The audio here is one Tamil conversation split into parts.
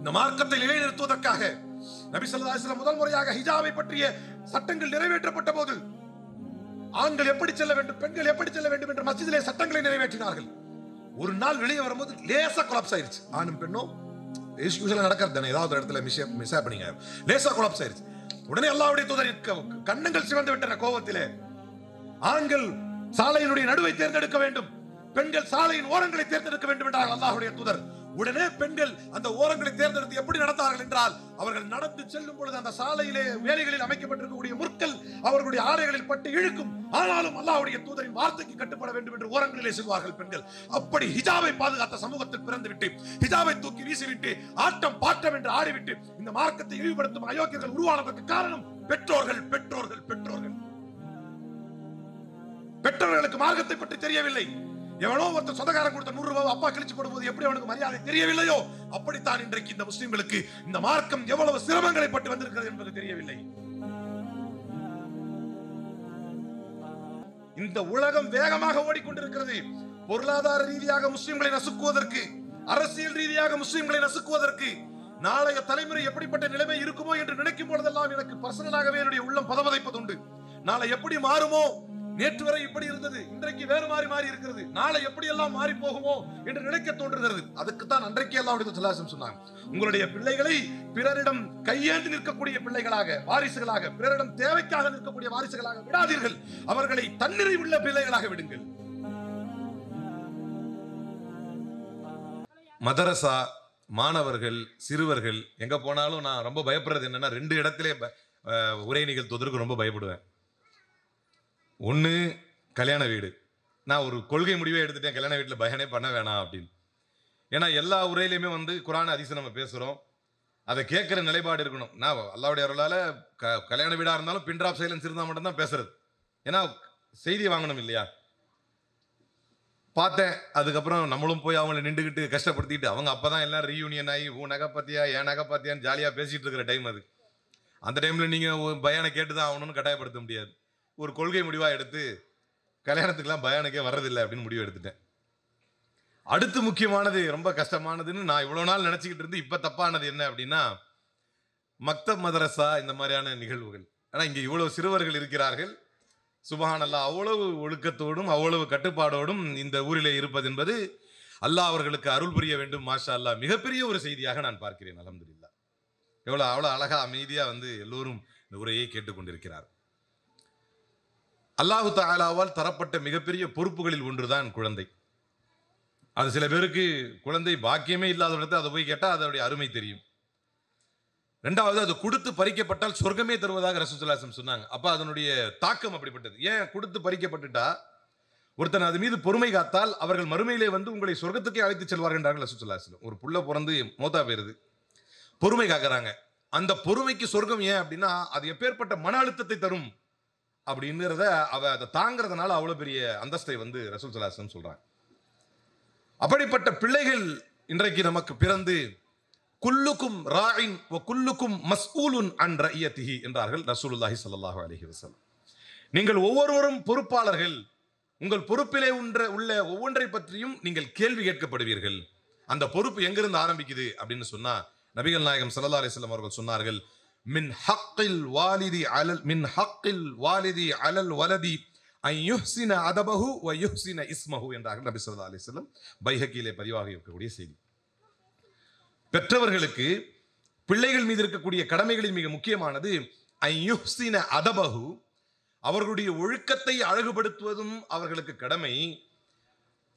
இந்த மார்க்கத்தை நிலைநிறுத்துவதற்காக நபி ஸல்லல்லாஹு அலைஹி வஸல்லம் முதல் முறையாக ஹிஜாபை பற்றிய சட்டங்கள் நிறைவேற்றப்பட்ட போது ஆண்கள் எப்படி செல்ல வேண்டும், பெண்கள் எப்படி செல்ல வேண்டும் என்ற மஸ்ஜிதிலே சட்டங்களை நிறைவேற்றினார்கள். ஒரு நாள் வெளியே வரும்போது லேசா கொலாப்ஸ் ஆயிருச்சு. ஆணும் பெண்ணும் யூசுவலா நடக்கிறது தானே, ஏதாவது இடத்துல மிஸ் பண்ணீங்க, லேசா கொலாப்ஸ் ஆயிருச்சு. உடனே அல்லாஹ்வுடைய தூதர் கண்ணங்கள் சிவந்து விட்டன கோபத்திலே. ஆண்கள் சாலையினுடைய நடுவை தேர்ந்தெடுக்க வேண்டும், பெண்கள் சாலையின் ஓரங்களை தேர்ந்தெடுக்க வேண்டும் என்றார்கள் அல்லாஹ்வுடைய தூதர். உடனே பெண்கள் அந்த ஓரங்களை தேர்ந்தெடுத்து எப்படி நடந்தார்கள் என்றால், அவர்கள் நடந்து செல்லும் பொழுது அந்த சாலையிலே வேலைகளில் அமைக்கப்பட்டிருக்கக்கூடிய முற்கள் அவர்களுடைய ஆடைகளில் பட்டு இழுக்கும். ஆனாலும் அல்லாஹ்வுடைய தூதரின் வார்த்தைக்கு கட்டுப்பட வேண்டும் என்று ஓரங்களிலே செல்வார்கள் பெண்கள். அப்படி ஹிஜாபை பாதுகாத்த சமூகத்தில் பிறந்துவிட்டு, ஹிஜாபை தூக்கி வீசிவிட்டு, ஆட்டம் பாட்டம் என்று ஆடிவிட்டு இந்த மார்க்கத்தை இழிவுபடுத்தும் அயோக்கியர்கள் உருவானதற்கு காரணம் பெற்றோர்கள் பெற்றோர்கள் பெற்றோர்கள். பெற்றோர்களுக்கு மார்க்கத்தை பற்றி தெரியவில்லை. எவனோ ஒருத்தர் சொந்தக்காரன் கொடுத்த 100 ரூபாய் அப்பா கிழிச்சு போடும்போது எப்படி அவனுக்கு மரியாதை தெரியவில்லையோ, அப்படித்தான் இன்றைக்கு இந்த முஸ்லிம்களுக்கு இந்த மார்க்கம் எவ்வளவு சிரமங்களை பட்டு வந்திருக்கிறது என்பது தெரியவில்லை. இந்த உலகம் வேகமாக ஓடிக்கொண்டிருக்கிறது. பொருளாதார ரீதியாக முஸ்லிம்களை நசுக்குவதற்கு, அரசியல் ரீதியாக முஸ்லிம்களை நசுக்குவதற்கு, நாளைய தலைமுறை எப்படிப்பட்ட நிலைமை இருக்குமோ என்று நினைக்கும் பொழுதெல்லாம் எனக்கு பர்சனலாகவே என்னுடைய உள்ளம் பதபதைப்பதுண்டு. நாளை எப்படி மாறுமோ, நேற்று வரை இப்படி இருந்தது, இன்றைக்கு வேறு மாறி இருக்கிறது, நாளை எப்படி எல்லாம் மாறி போகுமோ என்று நினைக்க தோன்றுகிறது. அதுக்கு தான் அன்றைக்கு அல்லாஹ்வுடைய தூதர் சொன்னாங்க, உங்களுடைய பிள்ளைகளை பிறரிடம் கையேந்தி நிற்கக்கூடிய பிள்ளைகளாக, வாரிசுகளாக, பிறரிடம் தேவைக்காக நிற்கக்கூடிய வாரிசுகளாக விடாதீர்கள், அவர்களை தன்னிறைவுள்ள பிள்ளைகளாக விடுங்கள். மதரசா மாணவர்கள், சிறுவர்கள் எங்க போனாலும் நான் ரொம்ப பயப்படுறது என்னன்னா, 2 இடத்திலே உரை நிகழ்த்துவதற்கு ரொம்ப பயப்படுவேன். ஒன்று கல்யாண வீடு. நான் ஒரு கொள்கை முடிவே எடுத்துட்டேன், கல்யாண வீட்டில் பயனே பண்ண வேணாம் அப்படின்னு. ஏன்னா எல்லா உரையிலையுமே குர்ஆன் ஹதீஸ் நம்ம பேசுகிறோம், அதை கேட்குற நிலைப்பாடு இருக்கணும். நான் அல்லாஹ்வுடைய அருளால் கல்யாண வீடாக இருந்தாலும் பின் ட்ராப் சைலன்ஸ் இருந்தால் மட்டும்தான் பேசுறது. ஏன்னா செய்தியை வாங்கணும் இல்லையா. பார்த்தேன், அதுக்கப்புறம் நம்மளும் போய் அவங்களை நின்றுக்கிட்டு கஷ்டப்படுத்திட்டு, அவங்க அப்போ தான் எல்லாம் ரீயூனியன் ஆகி உன் நகை பார்த்தியா என் நகை பார்த்தியான்னு ஜாலியாக பேசிகிட்டு இருக்கிற டைம் அது. அந்த டைமில் நீங்கள் பயானை கேட்டு தான் ஆகணும்னு கட்டாயப்படுத்த முடியாது. ஒரு கொள்கை முடிவாக எடுத்து கல்யாணத்துக்கெல்லாம் பயானுக்கே வர்றதில்லை அப்படின்னு முடிவு எடுத்துட்டேன். அடுத்து முக்கியமானது, ரொம்ப கஷ்டமானதுன்னு நான் இவ்வளோ நாள் நினச்சிக்கிட்டு இருந்து இப்போ தப்பானது என்ன அப்படின்னா, மக்தப் மதரசா இந்த மாதிரியான நிகழ்வுகள். ஆனால் இங்கே இவ்வளோ சிறுவர்கள் இருக்கிறார்கள், சுப்ஹானல்லாஹ், அவ்வளவு ஒழுக்கத்தோடும் அவ்வளவு கட்டுப்பாடோடும் இந்த ஊரிலே இருப்பது என்பது அல்லாஹ் அவர்களுக்கு அருள் புரிய வேண்டும். மாஷா அல்லாஹ், மிகப்பெரிய ஒரு செய்தியாக நான் பார்க்கிறேன். அல்ஹம்துலில்லாஹ், அவ்வளோ அழகா அமைதியாக எல்லோரும் இந்த உரையை கேட்டுக்கொண்டிருக்கிறார். அல்லாஹு தஆலாவால் தரப்பட்ட மிகப்பெரிய பொறுப்புகளில் ஒன்றுதான் குழந்தை. அது சில பேருக்கு குழந்தை பாக்கியமே இல்லாத இடத்துல அதை போய் கேட்டால் அதனுடைய அருமை தெரியும். 2வது, அது கொடுத்து பறிக்கப்பட்டால் சொர்க்கமே தருவதாக ரசூலுல்லாஹி ஸல்லல்லாஹு அலைஹி வஸல்லம் சொன்னாங்க. அப்போ அதனுடைய தாக்கம் அப்படிப்பட்டது. ஏன் கொடுத்து பறிக்கப்பட்டுட்டா ஒருத்தன் அது மீது பொறுமை காத்தால் அவர்கள் மறுமையிலே உங்களை சொர்க்கத்துக்கே அழைத்து செல்வார்கள் என்றார்கள் ரசூலுல்லாஹி ஸல்லல்லாஹு அலைஹி வஸல்லம். ஒரு புள்ள பிறந்து மௌத்தா போயிருது, பொறுமை காக்குறாங்க. அந்த பொறுமைக்கு சொர்க்கம். ஏன் அப்படின்னா அது எப்பேற்பட்ட மன அழுத்தத்தை தரும் அப்படிங்கிறத அதை தாங்கிறதுனால அவ்வளோ பெரிய அந்தஸ்தை ரசூலுல்லாஹி ஸல்லல்லாஹு அலைஹி வஸல்லம் சொல்றாங்க. அப்படிப்பட்ட பிள்ளைகள் இன்றைக்கு நமக்கு பிறந்து குல்லுக்கும் ராயின் வ குல்லுக்கும் மஸ்ஊலுன் அன் ரஇயத்திஹி என்றார்கள் ரசூலுல்லாஹி ஸல்லல்லாஹு அலைஹி வஸல்லம். நீங்கள் ஒவ்வொருவரும் பொறுப்பாளர்கள், உங்கள் பொறுப்பிலே உள்ள ஒவ்வொன்றை பற்றியும் நீங்கள் கேள்வி கேட்கப்படுவீர்கள். அந்த பொறுப்பு எங்கிருந்து ஆரம்பிக்குது அப்படின்னு சொன்னா, நபிகள் நாயகம் ஸல்லல்லாஹு அலைஹி வஸல்லம் அவர்கள் சொன்னார்கள், மின் ஹக்கில் வாலிதி அலல் வலதி ஐ யுஹ்சின அதபஹு வ யுஹ்சின இஸ்மஹு என்றார்கள் நபி ஸல்லல்லாஹு அலைஹி வஸல்லம். பைஹக்கியிலே பதிவாக இருக்கக்கூடிய செய்தி. பெற்றவர்களுக்கு பிள்ளைகள் மீது இருக்கக்கூடிய கடமைகளில் மிக முக்கியமானது ஐ யுஹ்சின அதபஹு, அவர்களுடைய ஒழுக்கத்தை அழகுபடுத்துவதும் அவர்களுக்கு கடமை.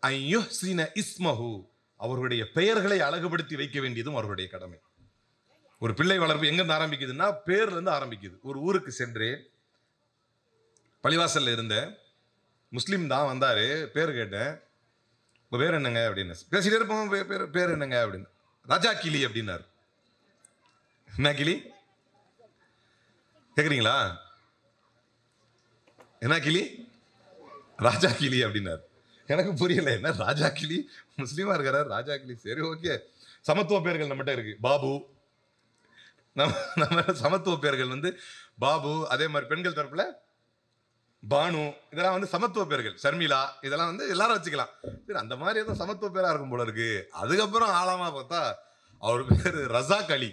ஐ யுஹ்சின இஸ்மஹு, அவர்களுடைய பெயர்களை அழகுபடுத்தி வைக்க வேண்டியதும் அவர்களுடைய கடமை. ஒரு பிள்ளை வளர்ப்பு எங்கிருந்து ஆரம்பிக்குதுன்னா பேர்ல இருந்து ஆரம்பிக்குது. ஒரு ஊருக்கு சென்றேன், பள்ளிவாசல்ல இருந்த முஸ்லீம் தான் வந்தாரு, பேர் கேட்டேன், உங்க பேர் என்னங்க அப்படின்னு. பேசிட்டே இருப்போம், பேர் என்னங்க அப்படின்னு. ராஜா கிளி அப்படின்னாரு. என்ன கிளி கேக்குறீங்களா? என்ன கிளி? ராஜா கிளி அப்படின்னாரு. எனக்கு புரியல, என்ன ராஜா கிளி, முஸ்லீமா இருக்கிறார் ராஜா கிளி, சரி ஓகே. சமத்துவ பேர்கள் நம்மகிட்ட இருக்கு, பாபு, நம்ம சமத்துவ பேர்கள் பாபு, அதே மாதிரி பெண்கள் தரப்புல பானு, இதெல்லாம் சமத்துவ பேர்கள். ஷர்மிளா, இதெல்லாம் எல்லாரும் வச்சுக்கலாம். சரி, அந்த மாதிரி ஏதோ சமத்துவ பேரா இருக்கும் போல இருக்கு. அதுக்கப்புறம் ஆழமா பார்த்தா அவர் பேரு ரசாக் அலி.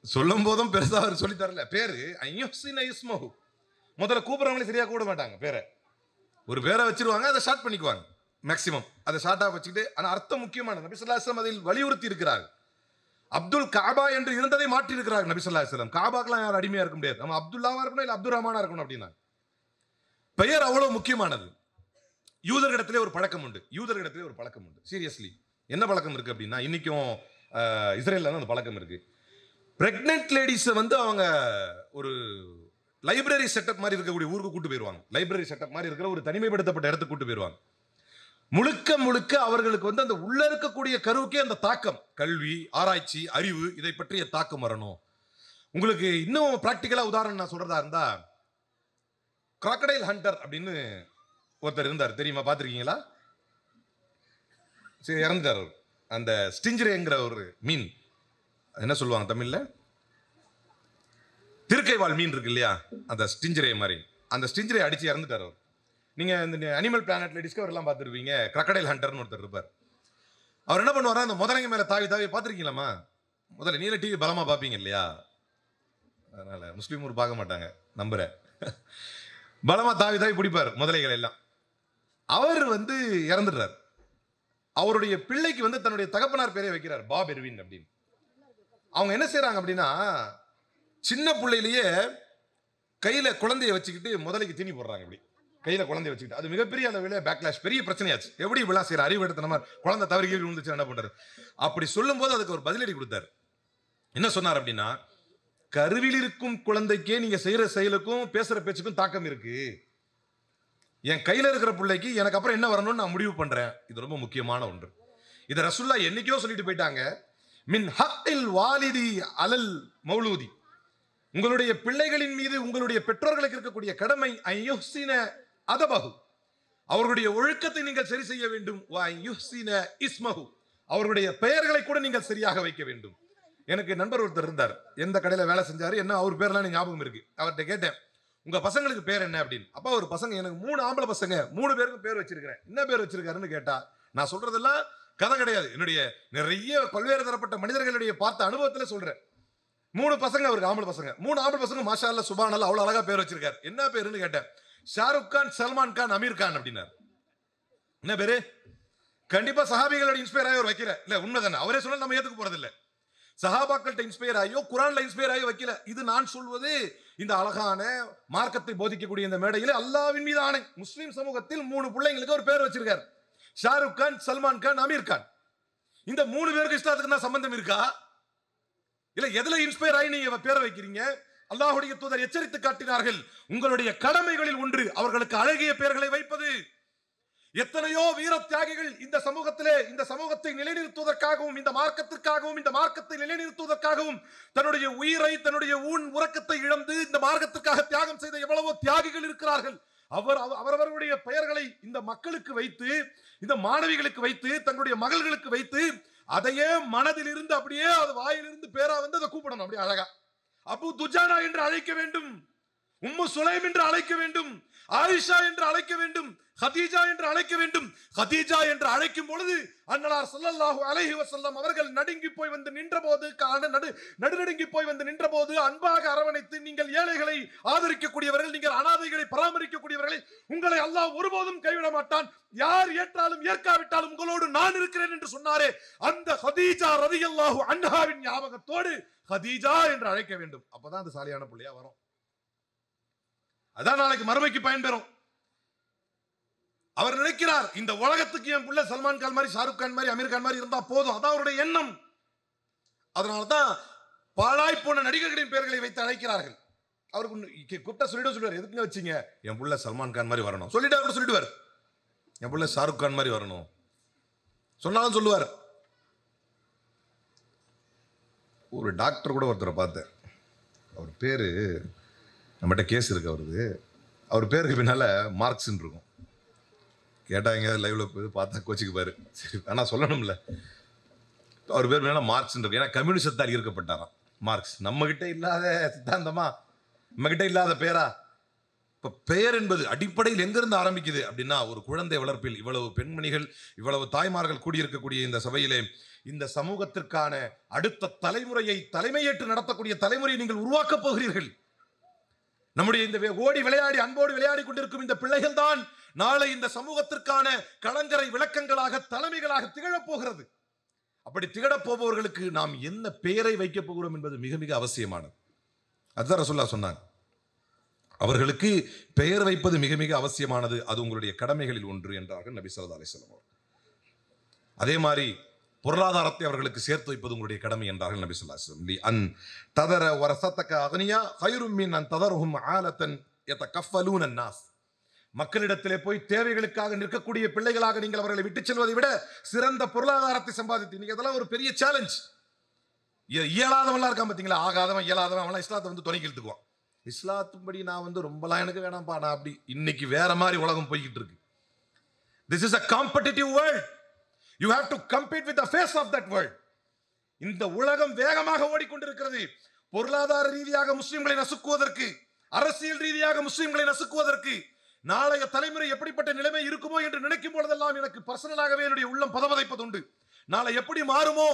சொல்லும் போதும் பெருசா அவர் சொல்லி தரல. பேரு இஸ்மஹு. முதல்ல கூப்பிடுறவங்களே சரியா கூட மாட்டாங்க. பேரை ஒரு பேரை வச்சிருவாங்க, அதை ஷார்ட் பண்ணிக்குவாங்க மேக்சிமம். அதை ஷார்ட்டா வச்சுக்கிட்டு, ஆனா அர்த்தம் முக்கியமானது. நபி ஸல்லல்லாஹு அலைஹி வஸல்லம் அதில் வலியுறுத்தி இருக்கிறார்கள். அப்துல் காபா என்று இருந்ததை மாற்றி இருக்கிறார்கள் நபி ஸல்லல்லாஹு அலைஹி வஸல்லம். காபாக்கெல்லாம் யாரும் அடிமையா இருக்க முடியாது. நம்ம அப்துல்லாவா இருக்கணும், இல்ல அப்துல் ரஹ்மானா இருக்கணும் அப்படின்னா. பெயர் அவ்வளவு முக்கியமானது. யூதர்களிடத்திலே ஒரு பழக்கம் உண்டு. சீரியஸ்லி என்ன பழக்கம் இருக்கு அப்படின்னா, இன்னைக்கும் இஸ்ரேல்ல அந்த பழக்கம் இருக்கு. பிரெக்னென்ட் லேடிஸை வந்து அவங்க ஒரு லைப்ரரி செட்டப் மாதிரி இருக்கக்கூடிய ஊருக்கு கூட்டு போயிருவாங்க. லைப்ரரி செட்டப் மாதிரி இருக்கிற ஒரு தனிமைப்படுத்தப்பட்ட இடத்துக்கு கூட்டு போயிருவாங்க. முழுக்க அவர்களுக்கு வந்து அந்த உள்ள இருக்கக்கூடிய கருவுக்கே அந்த தாக்கம், கல்வி, ஆராய்ச்சி, அறிவு, இதை பற்றிய தாக்கம் வரணும். உங்களுக்கு இன்னும் பிராக்டிக்கலா உதாரணம் நான் சொல்றதா இருந்தா, கிராக்கடைல் ஹண்டர் அப்படின்னு ஒருத்தர் இருந்தார், தெரியுமா? பார்த்துருக்கீங்களா? சரி, இறந்துட்டார். அந்த ஸ்டிஞ்சரேங்கிற ஒரு மீன், என்ன சொல்லுவாங்க தமிழ்ல, திருக்கைவால் மீன் இருக்கு இல்லையா, அந்த ஸ்டிஞ்சரே மாதிரி, அந்த ஸ்டிஞ்சரே அடிச்சு இறந்துட்டார் அவர். நீங்க இந்த அனிமல் பிளானட்ல டிஸ்கவர் எல்லாம் பார்த்துருப்பீங்க. கிராக்கடைல் ஹண்டர்னு ஒருத்தர் இருப்பார். அவர் என்ன பண்ணுவாரா, அந்த முதலைங்க மேல தாவி பார்த்துருக்கீங்களாமா? முதல்ல நீல டிவி பலமா பார்ப்பீங்க இல்லையா, அதனால முஸ்லீம் ஊர் பார்க்க மாட்டாங்க நம்புறேன். பலமா தாவி பிடிப்பார் முதலைகள் எல்லாம். அவர் வந்து இறந்துடுறார். அவருடைய பிள்ளைக்கு வந்து தன்னுடைய தகப்பனார் பேரை வைக்கிறார், பாப் எர்வின் அப்படின்னு. அவங்க என்ன செய்யறாங்க அப்படின்னா, சின்ன பிள்ளையிலேயே கையில குழந்தைய வச்சுக்கிட்டு முதலைக்கு தீனி போடுறாங்க. இப்படி கையில குழந்தைய வச்சுக்கிட்டு, அது மிகப்பெரிய அளவில் பேக்லாஷ், பெரிய பிரச்சனையாச்சு. எப்படி இப்படிலாம் செய்யற, அறிவு எடுத்த நம்ம குழந்தை தவறி கீழ் விழுந்துச்சு என்ன பண்றாரு? அப்படி சொல்லும் போது அதுக்கு ஒரு பதிலடி கொடுத்தாரு. என்ன சொன்னார் அப்படின்னா, கருவில் இருக்கும் குழந்தைக்கே நீங்க செய்யற செயலுக்கும் பேசுற பேச்சுக்கும் தாக்கம் இருக்கு. என் கையில இருக்கிற பிள்ளைக்கு எனக்கு அப்புறம் என்ன வரணும்னு நான் முடிவு பண்றேன். இது ரொம்ப முக்கியமான ஒன்று. இதை ரசூல்லா என்னைக்கோ சொல்லிட்டு போயிட்டாங்க. மின் ஹக்கில் வாலிதி அலல் மௌலூதி, உங்களுடைய பிள்ளைகளின் மீது உங்களுடைய பெற்றோர்களுக்கு இருக்கக்கூடிய கடமை ஐயுஹ்சின அதபஹு, அவர்களுடைய ஒழுக்கத்தை நீங்கள் சரி செய்ய வேண்டும். ஐயுஹ்சின இஸ்மஹு, அவர்களுடைய பெயர்களை கூட நீங்கள் சரியாக வைக்க வேண்டும். எனக்கு நண்பர் ஒருத்தர் இருந்தார், எந்த கடையில வேலை செஞ்சாரு, என்ன அவர் பேர்லாம் ஞாபகம் இருக்கு. அவர்கிட்ட கேட்டேன், உங்க பசங்களுக்கு பேர் என்ன அப்படின்னு. அப்பா ஒரு பசங்க, எனக்கு 3 ஆம்பளை பசங்க, 3 பேருக்கும் பேர் வச்சிருக்கிறேன். என்ன பேர் வச்சிருக்காருன்னு கேட்டா, நான் சொல்றதெல்லாம் கதை கிடையாது, என்னுடைய நிறைய பல்வேறு தரப்பட்ட மனிதர்களுடைய பார்த்த அனுபவத்துல சொல்றேன். 3 பசங்க அவருக்கு, ஆம்பளை பசங்க. 3 ஆம்பளை பசங்க மாஷா அல்லாஹ் சுப்ஹான் அல்லாஹ் அவ்வளவு அழகா பேர் வச்சிருக்காரு. என்ன பேருன்னு கேட்டேன். ஷாருக் கான், சல்மான் கான், அமீர் கான் அப்படின்னாரு. என்ன பேரு? கண்டிப்பா சஹாபிகளோட இன்ஸ்பயர் ஆகி அவர் வைக்கல. இல்ல உண்மைதானே, அவரே சொன்னா நம்ம ஏத்துக்க போறது இல்ல. சஹாபாக்கள்கிட்ட இன்ஸ்பயர் ஆகியோ குரான்ல இன்ஸ்பயர் ஆகி வைக்கல. இது நான் சொல்வது இந்த அழகான மார்க்கத்தை போதிக்கக்கூடிய இந்த மேடையில் அல்லாஹ்வின் மீது ஆணை. முஸ்லிம் சமூகத்தில் 3 பிள்ளைங்களுக்கு ஒரு பேர் வச்சிருக்காரு, ஷாருக் கான், சல்மான் கான், அமீர் கான். இந்த 3 பேருக்கு இஸ்லாத்துக்கு தான் சம்பந்தம் இருக்கா? இல்ல எதுல இன்ஸ்பயர் ஆகி நீங்க பேரை வைக்கிறீங்க? அல்லாஹ்வுடைய தூதர் எச்சரித்து காட்டினார்கள், உங்களுடைய கடமைகளில் ஒன்று அவர்களுக்கு அழகிய பெயர்களை வைப்பது. எத்தனையோ வீர தியாகிகள் இந்த சமூகத்திலே இந்த சமூகத்தை நிலைநிறுத்துவதற்காகவும் இந்த மார்க்கத்திற்காகவும் இந்த மார்க்கத்தை நிலைநிறுத்துவதற்காகவும் தன்னுடைய உயிரை, தன்னுடைய உறக்கத்தை இழந்து இந்த மார்க்கத்திற்காக தியாகம் செய்த எவ்வளவோ தியாகிகள் இருக்கிறார்கள். அவரவர்களுடைய பெயர்களை இந்த மக்களுக்கு வைத்து, இந்த மாணவிகளுக்கு வைத்து, தன்னுடைய மகள்களுக்கு வைத்து, அதையே மனதில் இருந்து அப்படியே அது வாயிலிருந்து பேரா வந்து அதை கூப்பிடணும். அப்படியே அழகா அபு துஜானா என்று அழைக்க வேண்டும், உம்மு சுலைம் என்று அழைக்க வேண்டும், ஆயிஷா என்று அழைக்க வேண்டும், ஹதீஜா என்று அழைக்க வேண்டும். ஹதீஜா என்று அழைக்கும் பொழுது அன்னலார் ஸல்லல்லாஹு அலைஹி வஸல்லம் அவர்கள் நடுங்கி போய் வந்து நின்றபோது, நடுநடுங்கி போய் வந்து நின்றபோது அன்பாக அரவணைத்து, நீங்கள் ஏழைகளை ஆதரிக்கக்கூடியவர்கள், நீங்கள் அனாதைகளை பராமரிக்கக்கூடியவர்களை, உங்களை அல்லாஹ் ஒருபோதும் கைவிட மாட்டான், யார் ஏற்றாலும் ஏற்காவிட்டாலும் உங்களோடு நான் இருக்கிறேன் என்று சொன்னாரே, அந்த ஹதீஜா ரலியல்லாஹு அன்ஹாவின் ஞாபகத்தோடு ஹதீஜா என்று அழைக்க வேண்டும். அப்பதான் அது சாலியான பிள்ளையா வரும். அதான் நாளைக்கு மறுமைக்கு பயன்பெறும். அவர் நினைக்கிறார், இந்த உலகத்துக்கு என் பிள்ளை சல்மான் கான் மாதிரி, ஷாருக் கான் மாதிரி, அமீர் கான் மாதிரி இருந்தா போதும். அதான் அவருடைய எண்ணம். அதனாலதான் பாழாய் போன நடிகர்களின் பெயர்களை வைத்து அழைக்கிறார்கள். அவருக்கு கூப்பிட்டா சொல்லுவார், எதுக்குங்க வச்சீங்க? என் பிள்ளை சல்மான் கான் மாதிரி வரணும் சொல்லிடுவார். என் பிள்ளை ஷாருக் கான் மாதிரி வரணும் சொன்னாலும் சொல்லுவார். ஒரு டாக்டர் கூட ஒருத்தரை பார்த்தேன், அவர் பேரு, நம்மகிட்ட கேஸ் இருக்கு அவருக்கு, அவர் பேருக்கு பின்னால மார்க்ஸ்ன்னு இருக்கும். கேட்டால் எங்கேயாவது லைவ்ல போய் பார்த்தா கோச்சிக்கு பாரு, சரி ஆனால் சொல்லணும்ல. அவர் பேர் பின்னால மார்க்ஸ்ன்னு இருக்கு. ஏன்னா கம்யூனிசத்தால் ஈர்க்கப்பட்டாராம் மார்க்ஸ். நம்ம கிட்ட இல்லாத சித்தாந்தமா, நம்ம கிட்ட இல்லாத பேரா? இப்ப பெயர் என்பது அடிப்படையில் எங்கிருந்து ஆரம்பிக்குது அப்படின்னா, ஒரு குழந்தை வளர்ப்பில் இவ்வளவு பெண்மணிகள், இவ்வளவு தாய்மார்கள் கூடியிருக்கக்கூடிய இந்த சபையிலே, இந்த சமூகத்திற்கான அடுத்த தலைமுறையை தலைமையேற்று நடத்தக்கூடிய தலைமுறையை நீங்கள் உருவாக்கப் போகிறீர்கள். நம்முடைய இந்த ஓடி விளையாடி அன்போடு விளையாடி கொண்டிருக்கும் இந்த பிள்ளைகள் தான் நாளை இந்த சமூகத்திற்கான கலங்கரை விளக்கங்களாக தலைமைகளாக திகழப் போகிறது. அப்படி திகழப் போபவர்களுக்கு நாம் என்ன பெயரை வைக்கப் போகிறோம் என்பது மிக மிக அவசியமானது. அதுதான் ரசூலுல்லாஹ் சொன்னாங்க, அவர்களுக்கு பெயர் வைப்பது மிக மிக அவசியமானது, அது உங்களுடைய கடமைகளில் ஒன்று என்றார்கள் நபி ஸல்லல்லாஹு அலைஹி வஸல்லம். அதே மாதிரி பொருளாதாரத்தை அவர்களுக்கு சேர்த்து வைப்பது உங்களுடைய கடமை என்றார்கள் நபி ஸல்லல்லாஹு அலைஹி வஸல்லம். அன் ததர வரசத்தக அக்னியா கைரும் மின் அன் ததர்ஹும் ஆலத்தன் யதகஃபலூன அன்னாஸ். மக்களிடத்திலே போய் தேவைகளுக்காக நிற்கக்கூடிய பிள்ளைகளாக நீங்கள் அவர்களை விட்டு செல்வதை விட சிறந்த பொருளாதாரத்தை சம்பாதித்து, நீங்க அதெல்லாம் ஒரு பெரிய சேலஞ்ச். இயலாதவன்லாம் இருக்கான் பார்த்தீங்களா, ஆகாதவன் இயலாதவன் அவன் இஸ்லாத்தை வந்து துணைக்கு இழுத்துக்குவான். இஸ்லாத்தும்படி நான் வந்து ரொம்பலாம் எனக்கு வேணாம்ப்பா, நான் அப்படி. இன்னைக்கு வேற மாதிரி உலகம் போய்கிட்டு இருக்கு. This is a competitive world. You have to compete with the face of that world. இந்த உலகம் வேகமாக ஓடிக்கொண்டிருக்கிறது. பொருளாதார ரீதியாக முஸ்லிம்களை நசுக்குவதற்கு, அரசியல் ரீதியாக முஸ்லிம்களை நசுக்குவதற்கு, நாளைய தலைமுறை எப்படிப்பட்ட நிலைமை இருக்குமோ என்று நினைக்கும் பொழுதெல்லாம் எனக்கு பர்சனலாகவே என்னுடைய உள்ளம் பதவதைப்பது உண்டு. நாளை எப்படி மாறுமோ,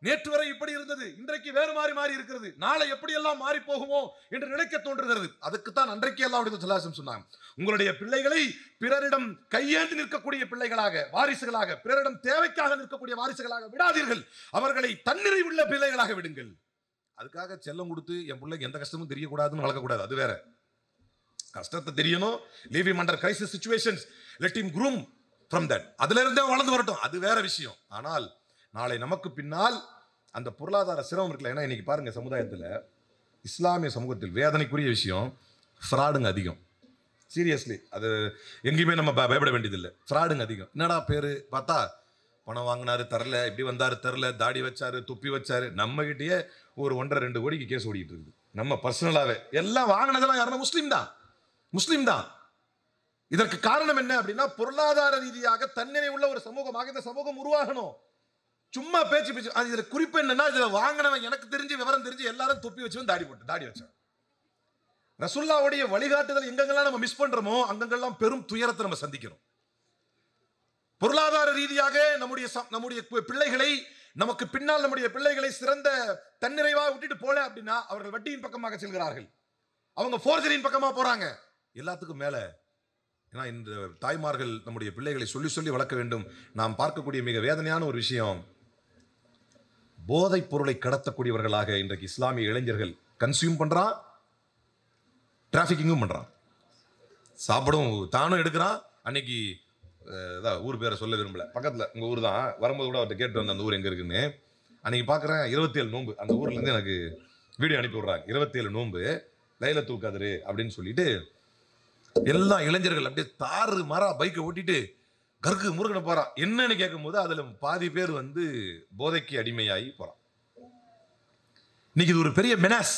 நேற்று வரை இப்படி இருந்தது, இன்றைக்கு வேறு மாறி இருக்கிறது, நாளை எப்படி எல்லாம் மாறி போகுமோ என்று நினைக்க தோன்றுகிறது. அதுக்குத்தான் அன்றைக்கு அல்லாஹ்வுடைய தூதர் சொன்னாங்க, உங்களுடைய பிள்ளைகளை பிறரிடம் கையேந்தி நிற்கக்கூடிய பிள்ளைகளாக, வாரிசுகளாக, பிறரிடம் தேவைக்காக நிற்கக்கூடிய வாரிசுகளாக விடாதீர்கள், அவர்களை தன்னிறைவு உள்ள பிள்ளைகளாக விடுங்கள். அதுக்காக செல்லம் கொடுத்து என் பிள்ளைக்கு எந்த கஷ்டமும் தெரியக்கூடாதுன்னு வளர்க்கக்கூடாது. அது வேற. கஷ்டத்தை தெரியணும், leave him under crisis situations, let him groom from that. அதுல இருந்தே வளர்ந்து வரட்டும், அது வேற விஷயம். ஆனால் நாளை நமக்கு பின்னால் அந்த பொருளாதார சிரமம் இருக்குல்ல. ஏன்னா இன்னைக்கு பாருங்க, சமுதாயத்தில், இஸ்லாமிய சமூகத்தில் வேதனைக்குரிய விஷயம் ஃப்ராடுங்க அதிகம். சீரியஸ்லி, அது எங்கேயுமே நம்ம பயப்பட வேண்டியதில்லை. ஃப்ராடுங்க அதிகம். என்னடா பேரு பார்த்தா, பணம் வாங்கினாரு தரல, இப்படி வந்தாரு தரல, தாடி வச்சாரு, துப்பி வச்சாரு. நம்ம கிட்டேயே ஒரு 1.5-2 கோடிக்கு கேஸ் ஓடிட்டு இருக்குது. நம்ம பர்சனலாவே எல்லாம் வாங்கினதெல்லாம் யாருன்னா முஸ்லீம் தான். இதற்கு காரணம் என்ன அப்படின்னா, பொருளாதார ரீதியாக தன்னிறை உள்ள ஒரு சமூகமாக இந்த சமூகம் உருவாகணும். சும்மா பேச்சு இதுல குறிப்பு என்னன்னா, இதுல வாங்கினவன் எனக்கு தெரிஞ்சு விவரம் தெரிஞ்சு எல்லாரும் தொப்பி வச்சு தாடி வச்சான். ரசூலுல்லாஹ்வுடைய வழிகாட்டுதல் எங்கெங்கெல்லாம் நம்ம மிஸ் பண்றோமோ அங்கெங்கெல்லாம் பெரும் துயரத்தை நம்ம சந்திக்கிறோம். பொருளாதார ரீதியாக நம்முடைய பிள்ளைகளை, நமக்கு பின்னால் நம்முடைய பிள்ளைகளை சிறந்த தன்னிறைவாக விட்டுட்டு போல அப்படின்னா அவர்கள் வட்டியின் பக்கமாக செல்கிறார்கள், அவங்க ஃபோர்ஜரியின் பக்கமா போறாங்க. எல்லாத்துக்கும் மேல, ஏன்னா இந்த தாய்மார்கள் நம்முடைய பிள்ளைகளை சொல்லி சொல்லி வளர்க்க வேண்டும். நாம் பார்க்கக்கூடிய மிக வேதனையான ஒரு விஷயம், போதைப் பொருளை கடத்தக்கூடியவர்களாக இன்றைக்கு இஸ்லாமிய இளைஞர்கள் கன்சியூம் பண்றான், டிராபிக்கிங்கும் பண்றான், சாப்பிடும் தானும் எடுக்கிறான். அன்னைக்கு ஊர் பேரை சொல்ல விரும்பல, பக்கத்துல உங்க ஊர் தான், வரும்போது கூட அவர்கிட்ட கேட்டு வந்த அந்த ஊர் எங்க இருக்குன்னு. அன்னைக்கு பாக்குறேன் 27 நோன்பு, அந்த ஊர்ல இருந்து எனக்கு வீடியோ அனுப்பி விடுறாங்க. 27 நோன்பு லைலத்துல் கத்ர் அப்படின்னு சொல்லிட்டு எல்லா இளைஞர்கள் அப்படியே தாறு மாறா பைக்கை ஓட்டிட்டு கருக்கு முருகனை போறான். என்னன்னு கேட்கும் போது அதுல பாதி பேர் வந்து போதைக்கு அடிமையாகி போறான். இன்னைக்கு இது ஒரு பெரிய மெனாஸ்.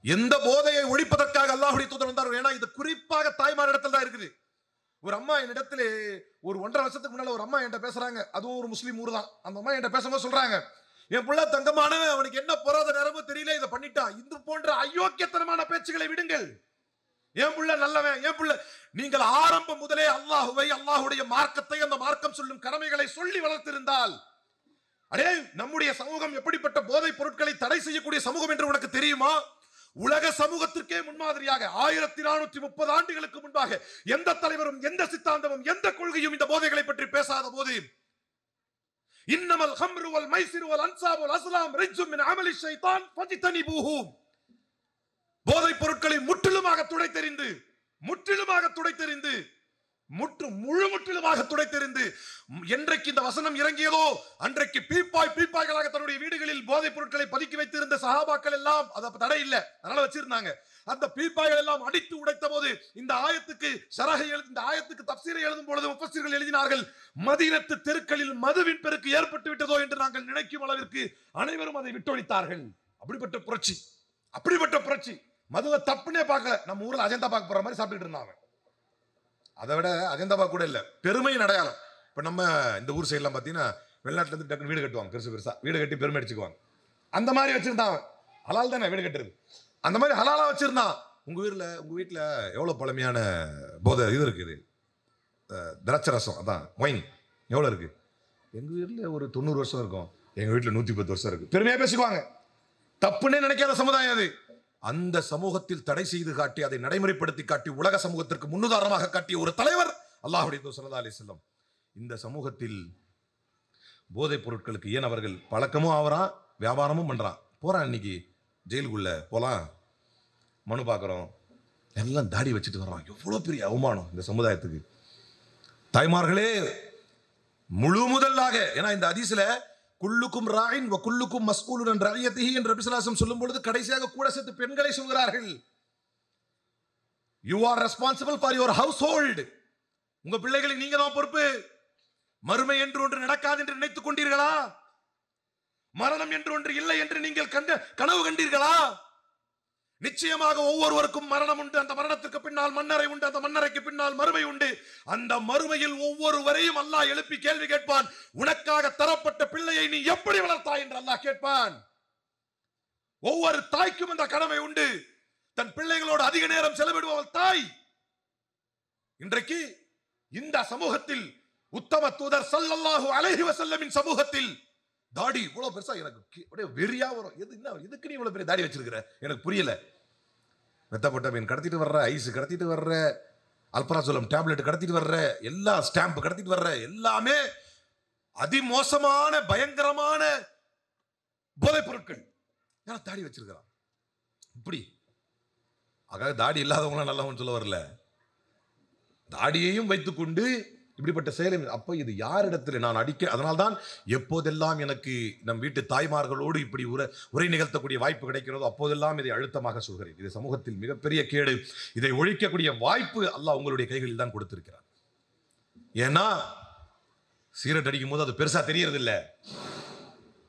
எந்த போதையை ஒழிப்பதற்காக அல்லாஹ்வுடைய தூதர் வந்தார். ஏன்னா இது குறிப்பாக தாய்மார் இடத்துல தான் இருக்குது. ஒரு அம்மா என்னிடத்துல ஒரு 1.5 வருஷத்துக்கு முன்னால ஒரு அம்மா என்கிட்ட பேசுறாங்க, அதுவும் ஒரு முஸ்லீம் ஊர் தான். அந்த அம்மா என்கிட்ட பேசும்போது சொல்றாங்க, என் பிள்ளை தங்கமானவன், அவனுக்கு என்ன பொறாத நேரமோ தெரியல, இதை பண்ணிட்டான். இது போன்ற அயோக்கியத்தனமான பேச்சுகளை விடுங்கள். என் பிள்ளை நல்லவன், என் பிள்ளை. நீங்கள் ஆரம்பம் முதலே அல்லாஹுவை, அல்லாஹுடைய மார்க்கத்தை, அந்த மார்க்கம் சொல்லும் கடமைகளை சொல்லி வளர்த்திருந்தால், அடே நம்முடைய சமூகம் எப்படிப்பட்ட போதைப் பொருட்களை தடை செய்யக்கூடிய சமூகம் என்று உனக்கு தெரியுமா? உலக சமூகத்திற்கே முன்மாதிரியாக 1430 ஆண்டுகளுக்கு முன்பாக எந்த தலைவரும், எந்த சித்தாந்தமும், எந்த கொள்கையும் இந்த போதைகளை பற்றி பேசாத போது, இன்னமல் ஹம்ரு வல் மைசிரு வல் அன்சாபு வல் அஸ்லாம் ரிஜ்சும் மின் அமலி ஷைத்தான் ஃபஜ்தனிபூஹு, போதைப் பொருட்களை முற்றிலுமாக துடைத்தெறிந்து முழுமுற்றிலுமாக துடைத்தெறிந்து, என்றைக்கு இந்த வசனம் இறங்கியதோ அன்றைக்கு பீப்பாய்களாக தன்னுடைய வீடுகளில் போதைப் பொருட்களை பதுக்கி வைத்திருந்த சஹாபாக்கள் எல்லாம், அதை தடை இல்லை அதனால வச்சிருந்தாங்க, அந்த பீப்பாய்கள் எல்லாம் அடித்து உடைத்த போது இந்த ஆயத்துக்கு இந்த ஆயத்துக்கு தப்சீரை எழுதும் பொழுது முஃபஸ்ஸிர்கள் எழுதினார்கள், மதீனத்து தெருக்களில் மதுவின் பெருக்கு ஏற்பட்டு விட்டதோ என்று நாங்கள் நினைக்கும் அளவிற்கு அனைவரும் அதை விட்டொழித்தார்கள். அப்படிப்பட்ட புரட்சி. மதுவை தப்புனே பார்க்கல. நம்ம ஊர்ல அஜந்தா பாக் போற மாதிரி சாப்பிட்டு இருந்தாங்க. அதை விட அஜந்தா பாக் கூட இல்ல, பெருமையின் அடையாளம். இப்ப நம்ம இந்த ஊர் சைட்லாம் பாத்தீங்கன்னா வெளிநாட்டுல இருந்து டக்குனு வீடு கட்டுவாங்க, பெருசா வீடு கட்டி பெருமை அடிச்சுக்குவாங்க. அந்த மாதிரி வச்சிருந்தான். ஹலால் தானே வீடு கட்டுறது, அந்த மாதிரி ஹலாலா வச்சிருந்தான். உங்க வீட்டில் எவ்வளோ பழமையான போதை இது இருக்குது, திராட்சை ரசம், அதான் ஒயின் எவ்வளோ இருக்கு? எங்கள் வீட்டில் ஒரு 90 வருஷம் இருக்கும், எங்கள் வீட்டில் 110 வருஷம் இருக்கு. பெருமையாக பேசிக்குவாங்க. தப்புன்னே நினைக்காத சமுதாயம் அது. அந்த சமூகத்தில் தடை செய்து காட்டி அதை நடைமுறைப்படுத்தி காட்டி உலக சமூகத்திற்கு முன்னுதாரணமாக காட்டிய ஒரு தலைவர் அல்லாஹ்வுடைய தூதர் ஸல்லல்லாஹு அலைஹி வஸல்லம். இந்த சமூகத்தில் போதைப் பொருட்களுக்கு ஏன் அவர்கள் பழக்கமும் ஆகிறான், வியாபாரமும் பண்றான். போறான், இன்னைக்கு ஜெயிலுக்குள்ள போலாம், மனு பார்க்குறோம், எல்லாம் தாடி வச்சுட்டு வர்றான். எவ்வளோ பெரிய அவமானம் இந்த சமுதாயத்துக்கு. தாய்மார்களே, முழு முதலாக, ஏன்னா இந்த ஹதீஸ்ல குல்லுக்கும் ராயின் வ குல்லுக்கும் மஸ்ஊலுன் ரஅய்யத்திஹி என்ற நபி ஸல்லல்லாஹு அலைஹி வஸல்லம் சொல்லும் பொழுது கடைசியாக கூட சேர்த்து பெண்களை சொல்கிறார்கள். You are responsible for your house hold. உங்க பிள்ளைகளுக்கு நீங்க தான் பொறுப்பு. மறுமை என்று ஒன்று நடக்காது என்று நினைத்துக் கொண்டீர்களா? மரணம் என்று ஒன்று இல்லை என்று நீங்கள் கனவு கண்டீர்களா? நிச்சயமாக ஒவ்வொருவருக்கும் மரணம் உண்டு. அந்த மரணத்துக்கு பின்னால் மன்னரை உண்டு. அந்த மன்னரைக்கு பின்னால் மறுமை உண்டு. அந்த மறுமையில் ஒவ்வொருவரையும் அல்லாஹ் எழுப்பி கேள்வி கேட்பான். உனக்காக தரப்பட்ட பிள்ளையை நீ எப்படி வளர்த்தாய் என்று அல்லாஹ் கேட்பான். ஒவ்வொரு தாய்க்கும் அந்த கடமை உண்டு. தன் பிள்ளைகளோடு அதிக நேரம் செலவிடுபவள் தாய். இன்றைக்கு இந்த சமூகத்தில் உத்தம தூதர் ஸல்லல்லாஹு அலைஹி வஸல்லமின் சமூகத்தில் தாடி இவ்வளவு பெருசா எனக்கு வெறியா வரும். எதுக்கு நீ இவ்வளவு பெரிய தாடி வச்சிருக்கிற எனக்கு புரியல. மெத்தப்பட்ட மீன் கடத்திட்டு வர்ற, ஐஸ் கடத்திட்டு வர்ற, அல்பராசோலம் டேப்லெட் கடத்திட்டு வர்ற, எல்லா ஸ்டாம்ப் கடத்திட்டு வர்ற, எல்லாமே அதிமோசமான பயங்கரமான போதைப் பொருட்கள். தாடி வச்சிருக்கிறான். இப்படி ஆக தாடி இல்லாதவங்களாம் நல்லவன் சொல்ல வரல, தாடியையும் வைத்துக்கொண்டு இப்படிப்பட்ட செயலை. அப்போ இது யாரிடத்தில் நான் அடிக்க, அதனால்தான் எப்போதெல்லாம் எனக்கு நம் வீட்டு தாய்மார்களோடு இப்படி உரை நிகழ்த்தக்கூடிய வாய்ப்பு கிடைக்கிறதோ அப்போதெல்லாம் இதை அழுத்தமாக சொல்கிறேன். இது சமூகத்தில் மிகப்பெரிய கேடு. இதை ஒழிக்கக்கூடிய வாய்ப்பு அல்லாஹ் உங்களுடைய கைகளில் தான் கொடுத்திருக்கிறார். ஏன்னா சிகரெட் அடிக்கும் போது அது பெருசா தெரியறது இல்லை.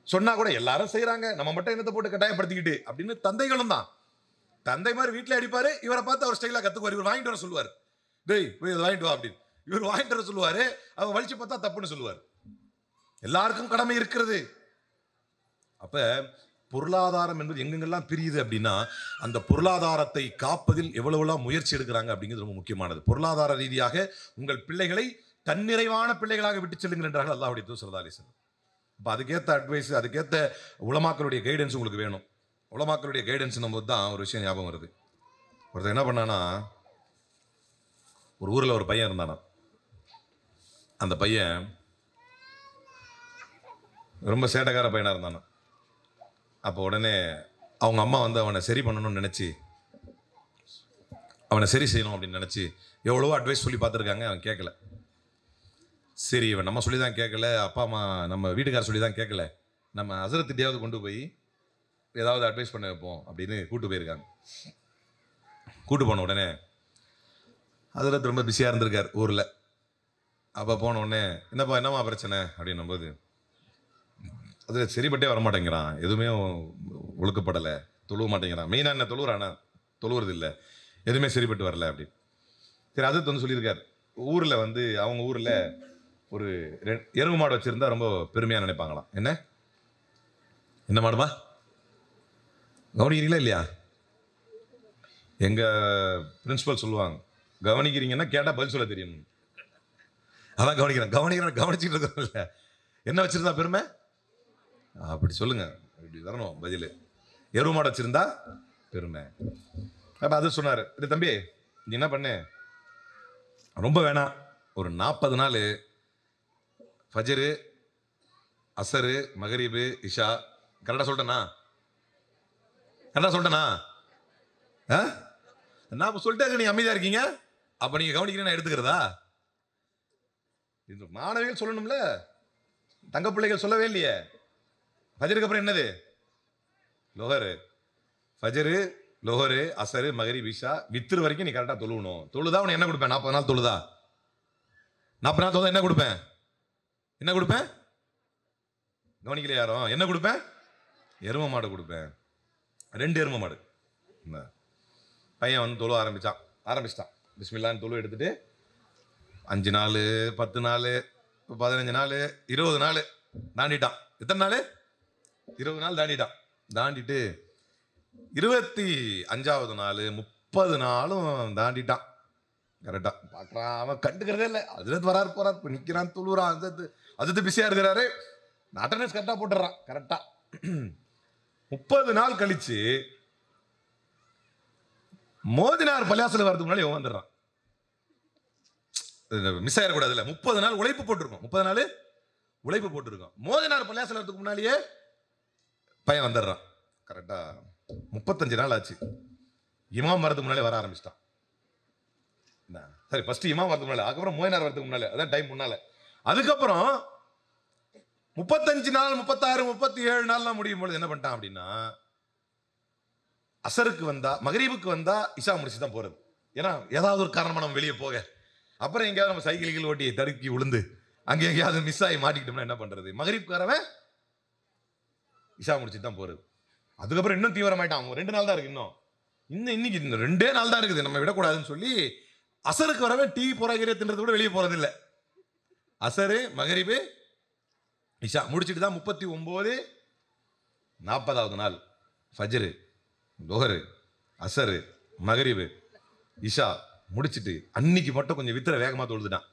சொன்னா கூட எல்லாரும் செய்யறாங்க, நம்ம மட்டும் என்னத்தை போட்டு கட்டாயப்படுத்திக்கிட்டு அப்படின்னு தந்தைகளும் தான். தந்தை மாதிரி வீட்டில் அடிப்பாரு, இவரை பார்த்து அவர் ஸ்டைலா கத்துக்குவார். இவர் வாங்கிட்டு வர சொல்லுவார், டேய் போய் அதை வாங்கிட்டு வா அப்படின்னு. இவர் வாங்கிட்டு வர சொல்லுவாரு, அவர் வலிச்சு பார்த்தா தப்புன்னு சொல்லுவார். எல்லாருக்கும் கடமை இருக்கிறது. அப்ப பொருளாதாரம் என்பது எங்கெங்கெல்லாம் பிரியுது அப்படின்னா அந்த பொருளாதாரத்தை காப்பதில் எவ்வளவுலாம் முயற்சி எடுக்கிறாங்க அப்படிங்கிறது ரொம்ப முக்கியமானது. பொருளாதார ரீதியாக உங்கள் பிள்ளைகளை தன்னிறைவான பிள்ளைகளாக விட்டு செல்லுங்கள் என்றார்கள் அல்லாஹ்வுடைய தூதர் ஸல்லல்லாஹு அலைஹி வஸல்லம். அப்போ அதுக்கேற்ற அட்வைஸ், அதுக்கேற்ற உலமாக்களுடைய கைடன்ஸ் உங்களுக்கு வேணும். உலமாக்களுடைய கைடன்ஸ் நம்ம தான் ஒரு விஷயம் ஞாபகம் வருது. ஒருத்தர் என்ன பண்ணானா, ஒரு ஊரில் ஒரு பையன் இருந்தானா. அந்த பையன் ரொம்ப சேட்டக்கார பையனாக இருந்தானா. அப்போ உடனே அவங்க அம்மா வந்து அவனை சரி பண்ணணும்னு நினச்சி, அவனை சரி செய்யணும் அப்படின்னு நினச்சி எவ்வளவோ அட்வைஸ் சொல்லி பார்த்துருக்காங்க. அவன் கேட்கல. சரி, இவன் நம்ம சொல்லி தான் கேட்கல, அப்பா அம்மா நம்ம வீட்டுக்கார சொல்லி தான் கேட்கல, நம்ம ஹஸரத்திட்டையாவது கொண்டு போய் ஏதாவது அட்வைஸ் பண்ண வைப்போம் அப்படின்னு கூட்டு போயிருக்காங்க. கூட்டு போன உடனே ஹஸரத் ரொம்ப பிஸியாக இருந்திருக்கார் ஊரில். அப்போ போன உடனே என்னம்மா பிரச்சனை அப்படின்னும் போது, அது சரிப்பட்டே வரமாட்டேங்கிறான், எதுவுமே ஒழுக்கப்படலை, தொழுவ மாட்டேங்கிறான். மெயினாக என்ன தொழுவுறானா, தொழுவுறது இல்லை, எதுவுமே சரிப்பட்டு வரல அப்படின்னு. சரி, அது வந்து சொல்லியிருக்கார். ஊரில் வந்து அவங்க ஊரில் ஒரு எருவு மாடு வச்சுருந்தா ரொம்ப பெருமையாக நினைப்பாங்களாம். என்ன மாடுமா கவனிக்கிறீங்களா இல்லையா? எங்கள் பிரின்சிபல் சொல்லுவாங்க, கவனிக்கிறீங்கன்னா கேட்டால் பதில் சொல்ல தெரியும். அதான் கவனிச்சுட்டு இருக்கோம் இல்லை, என்ன வச்சுருந்தா பெருமை அப்படி சொல்லுங்க, இப்படி வரணும் பதில். எருவு மாடு வச்சுருந்தா பெருமை. அப்போ அது சொன்னார், இது தம்பி நீ என்ன பண்ணு, ரொம்ப வேணாம், ஒரு 40 நாள் ஃபஜ்ரு, அசரு, மகரிபு, இஷா, கரெக்டாக சொல்லிட்டேனா? நான் இப்போ சொல்லிட்டே நீங்க அமைதியா இருக்கீங்க. அப்போ நீங்கள் கவனிக்கிறேன் எடுத்துக்கிறதா? இது மாணவிகள் சொல்லணும்ல, தங்க பிள்ளைகள் சொல்லவே இல்லையே. ஃபஜருக்கு அப்புறம் என்னது? லோஹரு, ஃபஜரு, லோஹரு, அசரு, மகரிப், இஷா, வித்ரு வரைக்கும் நீ கரெக்டாக தொழுவணும். தொழுதா உனக்கு என்ன கொடுப்பேன்? 40 நாள் தொழுதா? 40 நாள் தொழுதா என்ன கொடுப்பேன்? கவனிக்கல யாரும். என்ன கொடுப்பேன்? எரும மாடு கொடுப்பேன். 2 எரும மாடு. பையன் வந்து தொழு ஆரம்பிச்சிட்டான். பிஸ்மில்லான்னு தொழு எடுத்துட்டு 5 நாள், 10 நாள், 15 நாள், 20 நாள் தாண்டிட்டான். எத்தனை நாள்? 20 நாள் தாண்டிட்டான். தாண்டிட்டு 25வது நாள், 30 நாளும் தாண்டிட்டான். கரெக்டா பாக்குறான், அவன் கண்டுக்கிறதே இல்லை. அதுல வராரு போறாரு, நிக்கிறான், துளுறான், அது பிஸியா இருக்கிறாரு. அட்டெண்டன்ஸ் கரெக்டா போட்டுறான். கரெக்டா 30 நாள் கழிச்சு மோதினார் பள்ளியாசல வரதுக்கு முன்னாடி வந்துடுறான். மிஸ் ஆயிடக்கூடாதுல்ல. 30 நாள் உழைப்பு போட்டிருக்கோம். 30 நாள் உழைப்பு போட்டிருக்கோம். மோதினார் பள்ளியாசல வரதுக்கு முன்னாடியே பையன் வந்துடுறான். கரெக்டா 35 நாள் ஆச்சு. இமாம் வரதுக்கு முன்னாலே வர ஆரம்பிச்சிட்டான். சரி, ஃபர்ஸ்ட் இமாம் வரதுக்கு முன்னால, அதுக்கப்புறம் மோதினார் வரதுக்கு முன்னால, அதான் டைம் முன்னால. அதுக்கப்புறம் 35 நாள், 36, 37 நாள்லாம் முடியும் பொழுது என்ன பண்ணிட்டான் அப்படின்னா, அசருக்கு வந்தா, மகரீபுக்கு வந்தா இஷா முடிச்சு தான் போறது. ஏன்னா ஏதாவது ஒரு காரணமா நம்ம வெளியே போக, அப்புறம் எங்கேயாவது நம்ம சைக்கிள்கள் ஓட்டி தடுக்கி விழுந்து அங்கே எங்கேயாவது மிஸ் ஆகி மாட்டிக்கிட்டோம்னா என்ன பண்றது? மகரீப்காரவன் இஷா முடிச்சு தான் போறது. அதுக்கப்புறம் இன்னும் தீவிரமாயிட்டான். 2 நாள் தான் இருக்கு. இன்னைக்கு 2 நாள் தான் இருக்குது, நம்ம விடக்கூடாதுன்னு சொல்லி அசருக்கு வரவன் டீ போறாகிற தின்றதை விட வெளியே போறது இல்லை. அசரு, மகரிபு, இஷா முடிச்சுட்டு தான் 39, 40வது நாள் ஃபஜ்ரு, துஹரு, அசரு, மகரிபு, இஷா முடிச்சுட்டு அன்னைக்கு மட்டும் கொஞ்சம் வித்திர வேகமா தொழுதுட்டான்.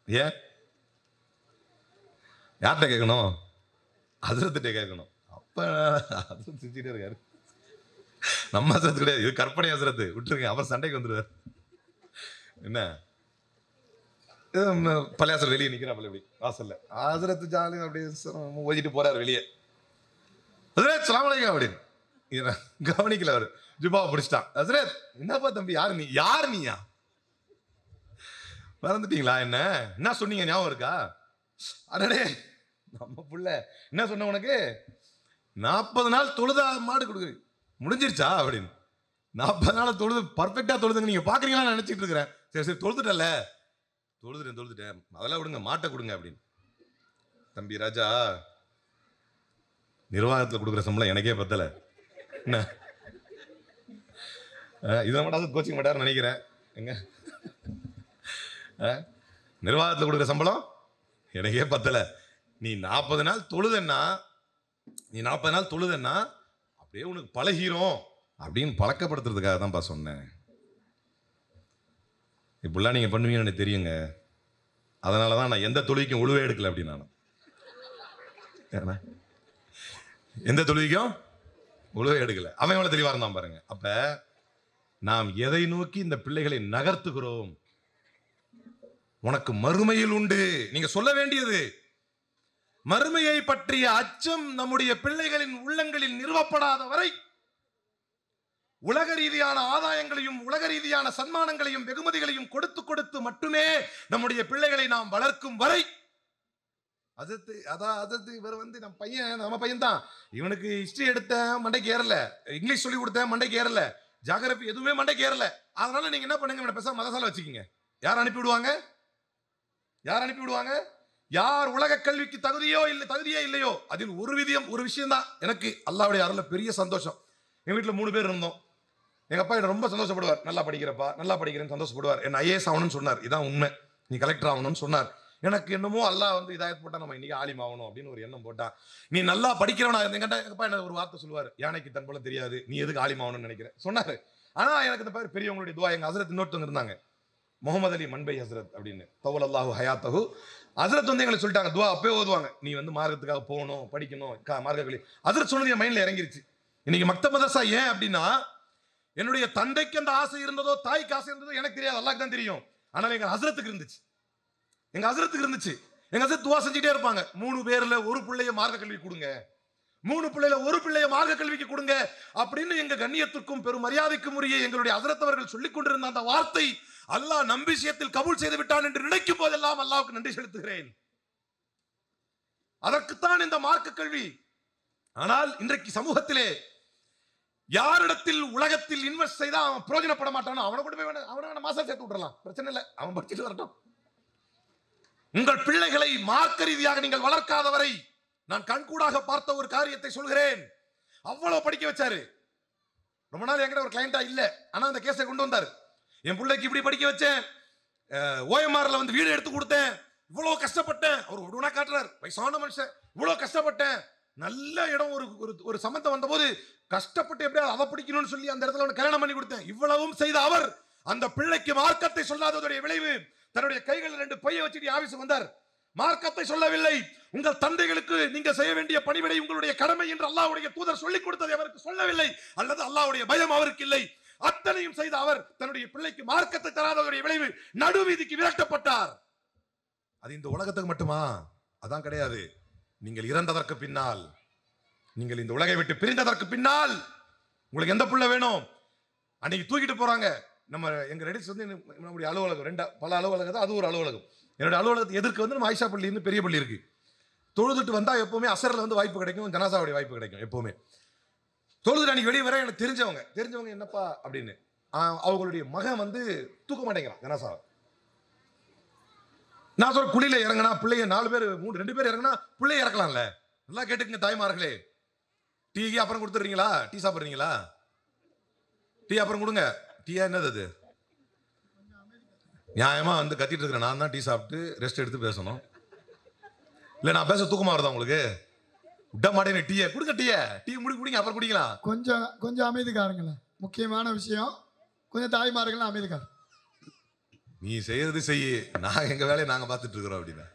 ஏன்? யார்கிட்ட கேட்கணும்? ஹஸ்ரத்திட்ட கேட்கணும். அப்ப ஹஸ்ரத் சிரிச்சிட்டே இருக்காரு. நம்ம ஹஸ்ரத் கிடையாது, இது கற்பனை ஹஸ்ரத், விட்டுருங்க, அவர் சண்டைக்கு வந்துருவார். என்ன பள்ளியாசல் வெளியே நிக்கிறாப்ல, இப்படி வாசல்ல ஹஸ்ரத் ஜாலி அப்படியே ஓதிட்டு போறாரு வெளியே. ஹஸ்ரத் ஸலாம் அலைக்கும் அப்படின்னு கவனிக்கல. அவரு ஜுபாவை பிடிச்சிட்டான். ஹஸ்ரத் என்னப்பா தம்பி, யாரு நீ? யார் நீயா? மறந்துட்டீங்களா? என்ன சொன்னீங்க ஞாபகம் இருக்கா? அடடே நம்ம புள்ள என்ன சொன்ன உனக்கு? 40 நாள் தொழுதா மாடு கொடுக்குது, முடிஞ்சிருச்சா அப்படின்னு. 40 நாள் தொழுது பர்ஃபெக்டா தொழுதுங்க நீங்க பாக்குறீங்களா நினைச்சிட்டு இருக்கிறேன். சரி சரி தொழுதுட்டல, தொழுதுட்டேன், அதெல்லாம் விடுங்க, மாட்டை கொடுங்க அப்படின்னு. தம்பி ராஜா, நிர்வாகத்தில் கொடுக்குற சம்பளம் எனக்கே பத்தல. என்ன இதை மட்டும் கோச்சிங் மாட்டாரு நினைக்கிறேன். எங்க நிர்வாகத்தில் கொடுக்குற சம்பளம் எனக்கே பத்தல. நீ 40 நாள் தொழுதன்னா, அப்படியே உனக்கு பழகிறோம் அப்படின்னு பழக்கப்படுத்துறதுக்காக தான்ப்பா சொன்னேன். இப்படிலாம் நீங்க பண்ணுவீங்கன்னு எனக்கு தெரியுங்க. அதனாலதான் நான் எந்த தொழுகைக்கும் உழுவே எடுக்கல அப்படின்னு. நான் எந்த தொழுகைக்கும் உழுவே எடுக்கல. அவன் எவ்வளவு தெளிவா இருந்தான் பாருங்க. அப்ப நாம் எதை நோக்கி இந்த பிள்ளைகளை நகர்த்துகிறோம்? உனக்கு மறுமையில் உண்டு. நீங்க சொல்ல வேண்டியது மறுமையை பற்றிய அச்சம் நம்முடைய பிள்ளைகளின் உள்ளங்களில் நிறுவப்படாத வரை, உலக ரீதியான ஆதாயங்களையும் உலக ரீதியான சன்மானங்களையும் வெகுமதிகளையும் கொடுத்து கொடுத்து மட்டுமே நம்முடைய பிள்ளைகளை நாம் வளர்க்கும் வரை, இவர் நம்ம பையன் தான், இவனுக்கு ஹிஸ்டரி எடுத்த மண்டைக்கு ஏறல, இங்கிலீஷ் சொல்லி கொடுத்த மண்டைக்கு ஏறல, ஜியோகிராபி எதுவுமே மண்டைக்கு ஏறல, அதனால நீங்க என்ன பண்ணுங்க, பேசாம மதரசால வச்சுக்கீங்க. யார் அனுப்பி விடுவாங்க? யார் உலக கல்விக்கு தகுதியே இல்லையோ, அதில் ஒரு விஷயம் தான் எனக்கு அல்லாஹ்வுடைய அருள்ல பெரிய சந்தோஷம். எங்க வீட்டில் 3 பேர் இருந்தோம். எங்க அப்பா என்ன ரொம்ப சந்தோஷப்படுவார். நல்லா படிக்கிறேன்னு சந்தோஷப்படுவார். என்ன ஐஏஎஸ் ஆகணும்னு சொன்னார். இதான் உண்மை. நீ கலெக்டர் ஆகணும்னு சொன்னார். எனக்கு என்னமோ அல்லாஹ் இதாயத் போட்டா நம்ம இன்னைக்கு ஆலிம் ஆகணும் அப்படின்னு ஒரு எண்ணம் போட்டா. நீ நல்லா படிக்கிறவனா இருந்தீங்கன்னா எங்க அப்பா என்ன ஒரு வார்த்தை சொல்லுவார், யானைக்கு தன் போல தெரியாது, நீ எதுக்கு ஆலிம் ஆகணும்னு நினைக்கிறேன் சொன்னாரு. ஆனா எனக்கு இந்த பேர் பெரியவங்களுடைய துவா. எங்க ஹஸ்ரத் இன்னொருத்தவங்க இருந்தாங்க, முகமது அலி மன்பை ஹஸ்ரத் அப்படின்னு, தவல் அல்லாஹு ஹயாத்தஹு. ஹஸ்ரத் எங்களை சொல்லிட்டாங்க, துவா அப்பவே ஓதுவாங்க, நீ மார்க்கத்துக்காக போகணும், படிக்கணும், மார்க்கங்களி. ஹஸ்ரத் சொன்னது என் மைண்ட்ல இறங்கிருச்சு. இன்னைக்கு மக்தப் மதரசா ஏன் அப்படின்னா, என்னுடைய தந்தைக்கு அந்த ஆசை இருந்ததோ தாய்க்கு ஆசை இருந்ததோ எனக்கு தெரியாது, அல்லாஹ்க்கு தான் தெரியும். ஆனால் எங்க ஹஸ்ரத்துக்கு இருந்துச்சு. எங்க ஹஸ்ரத் துவா செஞ்சுட்டே இருப்பாங்க, 3 பேர்ல ஒரு பிள்ளைய மார்க்க கல்வி கொடுங்க, 3 பிள்ளைல ஒரு பிள்ளைய மார்க்க கல்விக்கு கொடுங்க அப்படின்னு எங்க கண்ணியத்துக்கும் பெரும் மரியாதைக்கும் உரிய எங்களுடைய ஹஸ்ரத் அவர்கள் சொல்லிக் கொண்டிருந்த அந்த வார்த்தை அல்லாஹ் நம் விஷயத்தில் கபூல் செய்து விட்டான் என்று நினைக்கும் போதெல்லாம் அல்லாஹ்வுக்கு நன்றி செலுத்துகிறேன். அதற்குத்தான் இந்த மார்க்க கல்வி. ஆனால் இன்றைக்கு சமூகத்திலே யாரிடத்தில் உலகத்தில் இன்வெஸ்ட் செய்தா அவன் பிரயோஜனப்பட மாட்டானோ அவனை கூட போய் அவனை மாசம் சேர்த்து விட்டுறலாம், பிரச்சனை இல்லை, அவன் படிச்சுட்டு வரட்டும். உங்கள் பிள்ளைகளை மார்க்க ரீதியாக நீங்கள் வளர்க்காத வரை, நான் கண்கூடாக பார்த்த ஒரு காரியத்தை சொல்கிறேன், அவ்வளவு படிக்க வச்சாரு. ரொம்ப நாள் என்கிட்ட ஒரு கிளைண்டா இல்ல, ஆனா அந்த கேஸை கொண்டு வந்தாரு. என் பிள்ளைக்கு இப்படி படிக்க வச்சேன், ஓஎம்ஆர்ல வீடு எடுத்து கொடுத்தேன், இவ்வளவு கஷ்டப்பட்டேன். அவர் ஒடுனா காட்டுறாரு, வயசான மனுஷன், இவ்வளவு கஷ்டப்பட்டேன், நல்ல இடம், ஒரு ஒரு சம்பந்தம் வந்தபோது கஷ்டப்பட்டு எப்படியாவது அதை பிடிக்கணும்னு சொல்லி அந்த இடத்துல அவனுக்கு கல்யாணம் பண்ணி கொடுத்தேன். இவ்வளவும் செய்த அவர் அந்த பிள்ளைக்கு மார்க்கத்தை சொல்லாததுடைய விளைவு, தன்னுடைய கைகளில் 2 பையை வச்சுட்டு ஆபீஸுக்கு வந்தார். மார்க்கத்தை சொல்லவில்லை. உங்கள் தந்தைகளுக்கு நீங்க செய்ய வேண்டிய பணிவிடை உங்களுடைய கடமை என்று அல்லாஹ்வுடைய தூதர் சொல்லிக் கொடுத்ததை அவருக்கு சொல்லவில்லை, அல்லது அல்லாஹ்வுடைய பயம் அவருக்கு இல்லை. அத்தனையும் செய்த அவர் தன்னுடைய பிள்ளைக்கு மார்க்கத்தை தராததுடைய விளைவு நடுவீதிக்கு விரட்டப்பட்டார். அது இந்த உலகத்துக்கு மட்டுமா? அதான் கிடையாது. நீங்கள் இறந்ததற்கு பின்னால், நீங்கள் இந்த உலகை விட்டு பிரிந்ததற்கு பின்னால் உங்களுக்கு எந்த புள்ள வேணும்? அன்னைக்கு தூக்கிட்டு போறாங்க. நம்ம எங்க ரெடிஸ் வந்து நம்முடைய அலுவலகம் பல அலுவலகம், அது ஒரு அலுவலகம். என்னுடைய அலுவலகத்தை எதிர்க்கு வந்து நம்ம ஆயிஷா பள்ளின்னு பெரிய பள்ளி இருக்கு. தொழுதுட்டு வந்தா எப்பவுமே அசரில் வந்து வாய்ப்பு கிடைக்கும், ஜனாசாவுடைய வாய்ப்பு கிடைக்கும். எப்பவுமே தொழுதுட்டு அன்னைக்கு வெளியே வர எனக்கு தெரிஞ்சவங்க என்னப்பா அப்படின்னு, அவங்களுடைய மகன் வந்து தூக்க மாட்டேங்கிறான் ஜனாசாவை. நான் சொல்ற குழியில இறங்கினா பிள்ளைய 4 பேர் 2 பேர் இறங்கினா பிள்ளைய இறக்கலாம்ல. நல்லா கேட்டுக்கங்க தாய்மார்களே. டீ அப்புறம் கொடுத்துறீங்களா? டீ சாப்பிட்றீங்களா? டீ அப்புறம் கொடுங்க. டீயா என்னது அது? நியாயமா வந்து கத்திட்டு இருக்கிறேன். நான் தான் டீ சாப்பிட்டு ரெஸ்ட் எடுத்து பேசணும். இல்லை நான் பேச தூக்கமா வருதா உங்களுக்கு? விட மாட்டேன். டீயை கொடுங்க. டீ குடிங்க, அப்புறம் குடிக்கலாம். கொஞ்சம் அமைதிக்காரங்கள, முக்கியமான விஷயம். கொஞ்சம் தாய்மார்கள் அமைதிக்கார. நீ செய்யறது செய்ய, நான் எங்க வேலையை நாங்க பார்த்துட்டு இருக்கிறோம் அப்படின்னா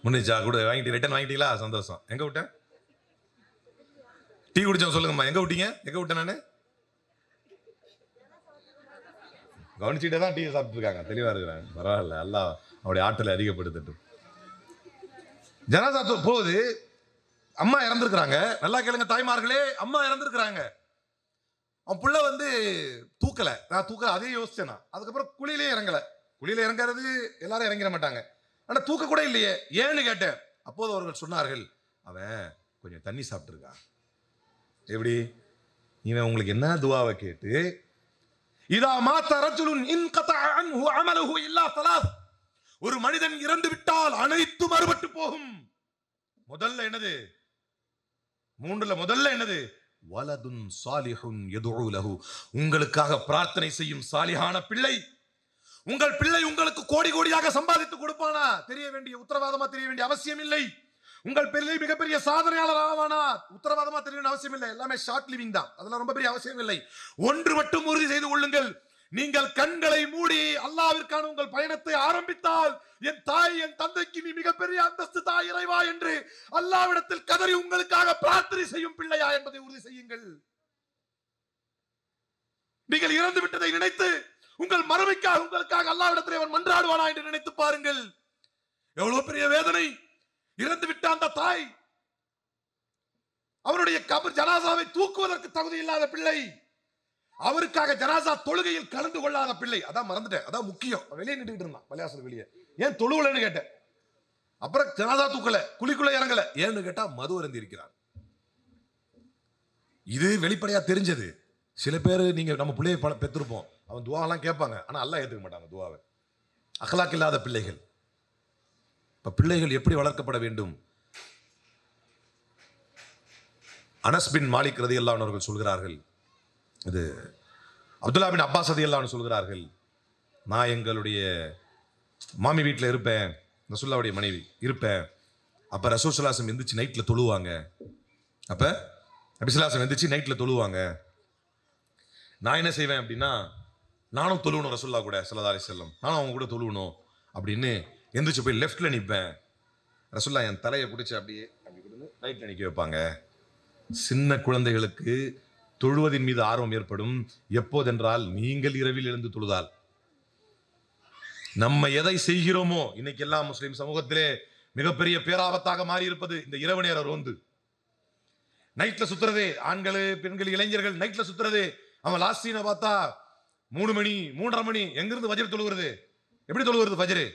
முன்னிச்சா கூட வாங்கிட்டு ரிட்டர்ன் வாங்கிட்டீங்களா? சந்தோஷம். எங்க விட்டேன்? டீ குடிச்சோம் சொல்லுங்கம்மா. எங்க விட்டீங்க? எங்க விட்டேன்? நானு கவனிச்சுட்டே தான் டீ சாப்பிட்டு இருக்காங்க. தெளிவா இருக்கிறாங்க. பரவாயில்ல, அல்லாஹ் அவருடைய ஆற்றலை அதிகப்படுத்தட்டும். ஜனாசா போகுது. அம்மா இறந்துருக்கிறாங்க. நல்லா கேளுங்க தாய்மார்களே, அம்மா இறந்துருக்கிறாங்க. அவன் புள்ள வந்து தூக்கல. நான் தூக்கல, அதே யோசிச்சேன் நான். அதுக்கப்புறம் குழியிலே இறங்கல. குழியில இறங்குறது எல்லாரும் இறங்கிட மாட்டாங்க. ஆனா தூக்க கூட இல்லையே, ஏன்னு கேட்டேன். அப்போது அவர்கள் சொன்னார்கள், அவன் கொஞ்சம் தண்ணி சாப்பிட்டுருக்கான். எப்படி? இவன் உங்களுக்கு என்ன துவாவை கேட்டு, இதா மாத்த ரஜுலுன் இன்கதஅ அன்ஹு அமலுஹு இல்லா ஸலாஸ், ஒரு மனிதன் இறந்து விட்டால் அனைத்தும் மறுபட்டு போகும். முதல்ல என்னது? 3ல முதல்ல என்னது? வலதுன் சாலிஹுன் யதுஉ லஹு, உங்களுக்காக பிரார்த்தனை செய்யும் சாலிஹான பிள்ளை. உங்கள் பிள்ளை உங்களுக்கு கோடி கோடியாக சம்பாதித்து கொடுப்பானா? தெரிய வேண்டிய உத்தரவாதமா தெரிய வேண்டிய அவசியம் இல்லை. உங்கள் பிள்ளை மிகப்பெரிய சாதனையாளர் ஆவானா? உத்தரவாதமா தெரிய வேண்டிய அவசியம் இல்லை. எல்லாமே ஷார்ட் லிவிங் தான். அதெல்லாம் ரொம்ப பெரிய அவசியம் இல்லை. ஒன்று மட்டும் உறுதி செய்து கொள்ளுங்கள், நீங்கள் கண்களை மூடி அல்லாஹ்விற்கான உங்கள் பயணத்தை ஆரம்பித்தால், என் தாய் என் தந்தைக்கு நீ மிகப்பெரிய அந்தஸ்து தாய் இறைவா என்று அல்லாஹ்விடத்தில் கதறி உங்களுக்காக பிரார்த்தனை செய்யும் பிள்ளையா என்பதை உறுதி செய்யுங்கள். நீங்கள் இறந்து விட்டதை நினைத்து உங்கள் மறுமைக்காக உங்களுக்காக அல்லாஹ்விடத்தில் அவன் மன்றாடுவானா என்று நினைத்து பாருங்கள். எவ்வளவு பெரிய வேதனை! இறந்து விட்ட அந்த தாய், அவருடைய கபர் ஜனாசாவை தூக்குவதற்கு தகுதி இல்லாத பிள்ளை, அவருக்காக ஜனாசா தொழுகையில் கலந்து கொள்ளாத பிள்ளை. அதான் மறந்துட்டேன், அதான் முக்கியம். வெளியே நின்றுட்டு இருந்தான் பள்ளியாசல் வெளியே. ஏன் தொழுவலன்னு கேட்டேன். அப்புறம் ஜனாசா தூக்கல, குழிக்குள்ள இறங்கல. ஏன்னு கேட்டா மது அருந்தி இருக்கிறார். இது வெளிப்படையா தெரிஞ்சது. சில பேர் நீங்க நம்ம பிள்ளையை பெற்றிருப்போம், அவன் துவாலாம் கேட்பாங்க, ஆனா அல்லாஹ் ஏத்துக்க மாட்டாங்க துவாவை. அக்லாக் இல்லாத பிள்ளைகள். இப்ப பிள்ளைகள் எப்படி வளர்க்கப்பட வேண்டும்? அனஸ் பின் மாலிக் ரலியல்லாஹு அன்ஹு அவர்கள் சொல்கிறார்கள், இது அப்துல்லா பின் அப்பாஸ் ரலியல்லாஹு அன்ஹு சொல்கிறார்கள், நான் எங்களுடைய மாமி வீட்டில் இருப்பேன், ரசூலுல்லாஹ்வுடைய மனைவி இருப்பேன். அப்போ ரசூல் ஸல்லல்லாஹு அலைஹி வஸல்லம் எந்திரிச்சு நைட்டில் தொழுவாங்க. அப்போ நபி ஸல்லல்லாஹு அலைஹி வஸல்லம் எந்திரிச்சு நைட்டில் தொழுவாங்க. நான் என்ன செய்வேன் அப்படின்னா, நானும் தொழுவணும் ரசூலுல்லாஹ் கூட ஸல்லல்லாஹு அலைஹி வஸல்லம், நானும் அவங்க கூட தொழுவணும் அப்படின்னு எந்திரிச்சு போய் லெஃப்ட்ல நிற்பேன். ரசூலுல்லாஹ் என் தலையை பிடிச்சி அப்படியே அப்படி ரைட்டில் நிற்க வைப்பாங்க. சின்ன குழந்தைகளுக்கு தொழுவதின் மீது ஆர்வம் ஏற்படும் எப்போதென்றால் நீங்கள் இரவில் எழுந்து தொழுதால். நம்ம எதை செய்கிறோமோ, இன்னைக்கு எல்லாம் முஸ்லிம் சமூகத்திலே மிகப்பெரிய பேராபத்தாக மாறி இருப்பது இந்த இரவு நேர ரோந்து. நைட்ல சுத்துறது, ஆண்கள் பெண்கள் இளைஞர்கள் நைட்ல சுத்துறது. அவன் லாஸ்ட் சீனை பார்த்தா 3 மணி 3:30 மணி எங்கிருந்து ஃபஜ்ர் தொழுகிறது? எப்படி தொழுகிறது ஃபஜ்ர்?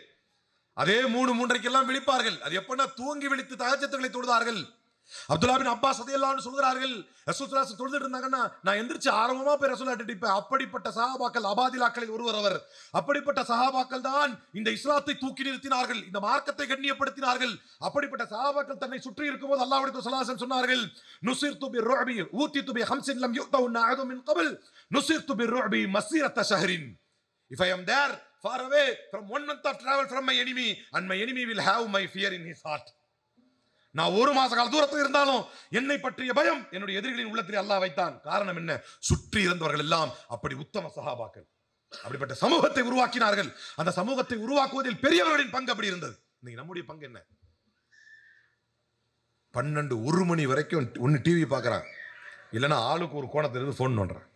அதே 3-3:30 எல்லாம் விழிப்பார்கள். அது எப்பன்னா தூங்கி விழித்து தஹஜ்ஜுகளை தொழுதார்கள். அப்துல்லா பின் அப்பாஸ் ரலியல்லாஹு அன்ஹு சொல்கிறார்கள், ரசூல் ஸல்லல்லாஹு அலைஹி வஸல்லம் தொழுதுட்டு இருந்தாங்கன்னா நான் எந்திரிச்சு ஆரம்பமா போய் ரசூலுல்லாஹ் டிப்பேன். அப்படிப்பட்ட சஹாபாக்கள் அபாதிலாக்களில் ஒருவர் அவர். அப்படிப்பட்ட சஹாபாக்கள் தான் இந்த இஸ்லாத்தை தூக்கி நிறுத்தினார்கள், இந்த மார்க்கத்தை கண்ணியப்படுத்தினார்கள். அப்படிப்பட்ட சஹாபாக்கள் தன்னை சுற்றி இருக்கும்போது அல்லாஹ்வுடைய தூதர் ஸல்லல்லாஹு அலைஹி வஸல்லம் சொன்னார்கள், நுஸிர்து பிர்ருஅபி ஊதிது பி ஹம்ஸின் லம் யுதவுன் அஹது மின் Kapil நுஸிர்து பிர்ருஅபி மஸீரத ஷஹரின். If I am there far away from 1 month of travel from my enemy, and my enemy will have my fear in his heart. நான் ஒரு மாச கால தூரத்தில் இருந்தாலும் என்னை பற்றிய பயம் என்னுடைய எதிரிகளின் உள்ளத்தில் அல்லாஹ் வைத்தான். காரணம் என்ன? சுற்றி இருந்தவர்கள் எல்லாம் அப்படி உத்தம சஹாபாக்கள், அப்படிப்பட்ட சமூகத்தை உருவாக்கினார்கள். அந்த சமூகத்தை உருவாக்குவதில் பெரியவர்களின் பங்கு அப்படி இருந்தது. இன்னைக்கு நம்முடைய பங்கு என்ன? 12 1 மணி வரைக்கும் ஒன்னு டிவி பார்க்கறான், இல்லைன்னா ஆளுக்கு ஒரு கோணத்திலிருந்து போன் பண்றான்.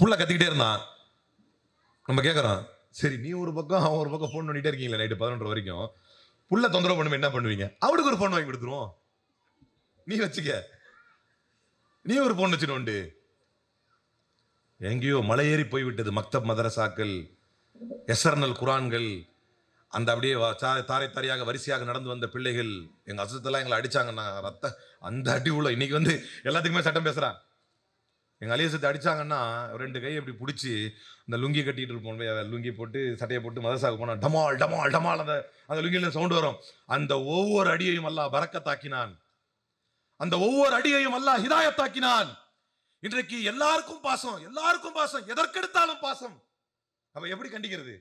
புள்ள கத்திக்கிட்டே இருந்தான், நம்ம கேட்கறோம், சரி நீ ஒரு பக்கம் அவன் ஒரு பக்கம் போன் பண்ணிட்டே இருக்கீங்களா நைட்டு 11 வரைக்கும், புள்ள தொந்தரவு பண்ணும் என்ன பண்ணுவீங்க? அவனுக்கு ஒரு போன் வாங்கி கொடுத்துருவோம், நீ வச்சுக்க, நீ ஒரு போன் வச்சுட்டு எங்கேயோ மலையேறி போய்விட்டது. மக்தப் மதரசாக்கள், எஸ்எர்எல் குரான்கள், அந்த அப்படியே தாரை தாரையாக வரிசையாக நடந்து வந்த பிள்ளைகள். எங்க அசத்தெல்லாம் எங்களை அடிச்சாங்கன்னா ரத்த அந்த அடி உள்ள இன்னைக்கு வந்து எல்லாத்துக்குமே சட்டம் பேசுறான். எங்க அலியசத்தை அடிச்சாங்கன்னா 2 கை அப்படி பிடிச்சி இந்த லுங்கி கட்டிட்டு இருப்போம், லுங்கி போட்டு சட்டையை போட்டு மதரசாவுக்கு போனா டமால் டமால் டமால் அந்த லுங்கில சவுண்ட் வரும். அந்த ஒவ்வொரு அடியையும் அல்லாஹ் பரக்கத்தாக்கினான், அந்த ஒவ்வொரு அடியையும் அல்லாஹ் ஹிதாயத்தாக்கினான். இன்றைக்கு எல்லாருக்கும் பாசம், எல்லாருக்கும் பாசம், எதற்கெடுத்தாலும் பாசம். அப்ப எப்படி கண்டிக்கிறது?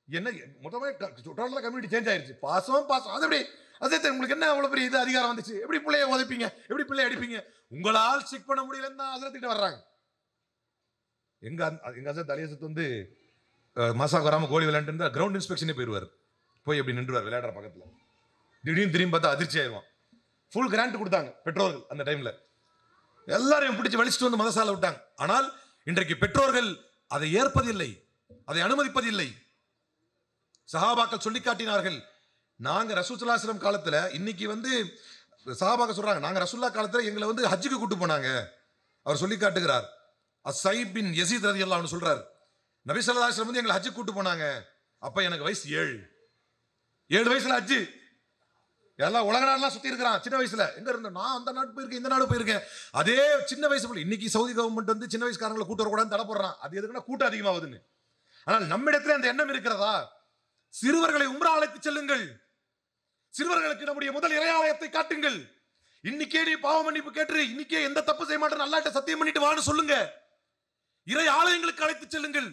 என்ன மொத்தமே டோட்டலா கம்யூனிட்டி சேஞ்ச் ஆயிருச்சு. பாசம் பாசம், அது எப்படி? அதே உங்களுக்கு என்ன அவ்வளவு பெரிய இது அதிகாரம் வந்துச்சு? எப்படி பிள்ளைய உதைப்பீங்க, எப்படி பிள்ளைய அடிப்பீங்க? உங்களால் செக் பண்ண முடியலன்னு தான் அதிரத்திட்டு வர்றாங்க. எங்க அசத் அலியசத் வந்து மாசாக்கு வராம கோழி விளையாண்டு இருந்தா கிரவுண்ட் இன்ஸ்பெக்ஷனே போயிடுவார், போய் அப்படி நின்றுவார் விளையாடுற பக்கத்துல. திடீர்னு திரும்பி பார்த்தா அதிர்ச்சி ஆயிடுவான். ஃபுல் கிராண்ட் கொடுத்தாங்க பெற்றோர்கள் அந்த டைம்ல, எல்லாரையும் பிடிச்சு வலிச்சுட்டு வந்து மதசால விட்டாங்க. ஆனால் இன்றைக்கு பெற்றோர்கள் அதை ஏற்பதில்லை, அதை அனுமதிப்பதில்லை. சஹாபாக்கள் சொல்லி காட்டினார்கள். நாங்க ரசூல் ஸல்லல்லாஹு அலைஹி வஸல்லம் காலத்துல, இன்னைக்கு வந்து சஹாபாக்கள் சொல்றாங்க, நாங்க ரசூலுல்லாஹ் காலத்துல எங்களை வந்து ஹஜ்ஜுக்கு கூட்டு போனாங்க. அவர் சொல்லி காட்டுகிறார். அஸ்ஸைப் பின் யஸீத் ரலியல்லாஹு அன்ஹு சொல்றார், நபி ஸல்லல்லாஹு அலைஹி வஸல்லம் வந்து எங்களை ஹஜ்ஜுக்கு கூட்டு போனாங்க. அப்ப எனக்கு வயசு 7 வயசுல ஹஜ்ஜு. எல்லாம் உலக நாடுலாம் சுத்தி இருக்கிறான் சின்ன வயசுல. எங்க இருந்த நான் அந்த நாடு போயிருக்கேன், இந்த நாடு போயிருக்கேன். அதே சின்ன வயசு. இன்னைக்கு சவுதி கவர்மெண்ட் வந்து சின்ன வயசுக்காரங்களை கூட்டு வரக்கூடாதுன்னு தடை போடுறான். அது எதுக்குன்னா கூட்டம் அதிகமாகுதுன்னு. ஆனால் நம்மிடத்துல அந்த எண்ணம் இருக்கிறதா? சிறுவர்களை உம்ரா அழைத்து செல்லுங்கள், சிறுவர்களுக்கு நம்முடைய முதல் இறையாலயத்தை காட்டுங்கள். இன்னைக்கே நீ பாவ மன்னிப்பு கேட்டு இன்னைக்கே எந்த தப்பு செய்ய மாட்டேன்னு அல்லாஹ்ட்ட சத்தியம் பண்ணிட்டு வான்னு சொல்லுங்க. இறை ஆலயங்களுக்கு அழைத்து செல்லுங்கள்,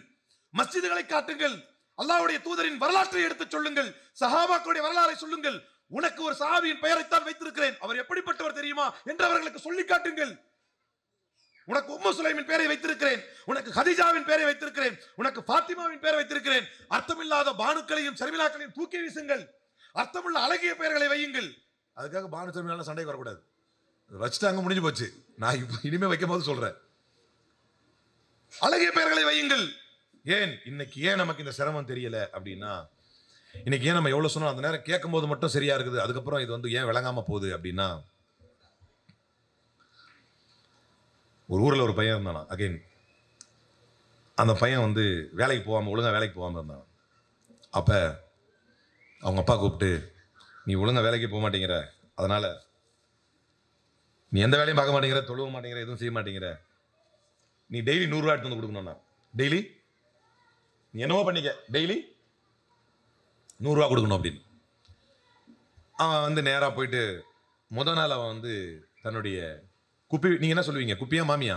மஸ்ஜிதுகளை காட்டுங்கள், அல்லாஹ்வுடைய தூதரின் வரலாற்றை எடுத்து சொல்லுங்கள், சஹாபாக்களுடைய வரலாறை சொல்லுங்கள். உனக்கு ஒரு சஹாபியின் பெயரைத்தான் வைத்திருக்கிறேன், அவர் எப்படிப்பட்டவர் தெரியுமா என்று அவர்களுக்கு சொல்லி காட்டுங்கள். உனக்கு உம்மு சுலைமின் பெயரை வைத்திருக்கிறேன், உனக்கு ஹதீஜாவின் பெயரை வைத்திருக்கிறேன், உனக்கு ஃபாத்திமாவின் பெயரை வைத்திருக்கிறேன். அர்த்தமில்லாத பானுக்களையும் சர்மிளாக்களையும் தூக்கி வீசுங்கள், அர்த்தமுள்ள அழகிய பெயர்களை வையுங்கள். அதுக்காக பானு சர்மிளால சண்டை வரக்கூடாது, வச்சுட்டாங்க, முடிஞ்சு போச்சு. நான் இப்ப இனிமே வைக்கும் போது சொல்றேன், அழகிய பெயர்களை வையுங்கள். ஏன் இன்னைக்கு ஏன் நமக்கு இந்த சிரமம் தெரியல அப்படின்னா, இன்னைக்கு ஏன் நம்ம எவ்வளவு சொன்னோம் அந்த நேரம் கேட்கும் போது மட்டும் சரியா இருக்குது, அதுக்கப்புறம் இது வந்து ஏன் விளங்காம போகுது அப்படின்னா, ஒரு ஊரில் ஒரு பையன் இருந்தானா. அகைன் அந்த பையன் வந்து வேலைக்கு போகாமல், ஒழுங்காக வேலைக்கு போகாமல் இருந்தான். அப்போ அவங்க அப்பா கூப்பிட்டு, நீ ஒழுங்காக வேலைக்கு போக மாட்டேங்கிற, அதனால் நீ எந்த வேலையும் பார்க்க மாட்டேங்கிற, தொழுவ மாட்டேங்கிற, எதுவும் செய்ய மாட்டேங்கிற, நீ டெய்லி 100 ரூபா எடுத்து வந்து கொடுக்கணும்னா, டெய்லி நீ என்னவோ பண்ணிக்க, டெய்லி 100 ரூபா கொடுக்கணும் அப்படின்னு. அவன் வந்து நேராக போயிட்டு முதல் நாள் அவன் வந்து தன்னுடைய குப்பி, நீங்க என்ன சொல்லுவீங்க, குப்பியா மாமியா?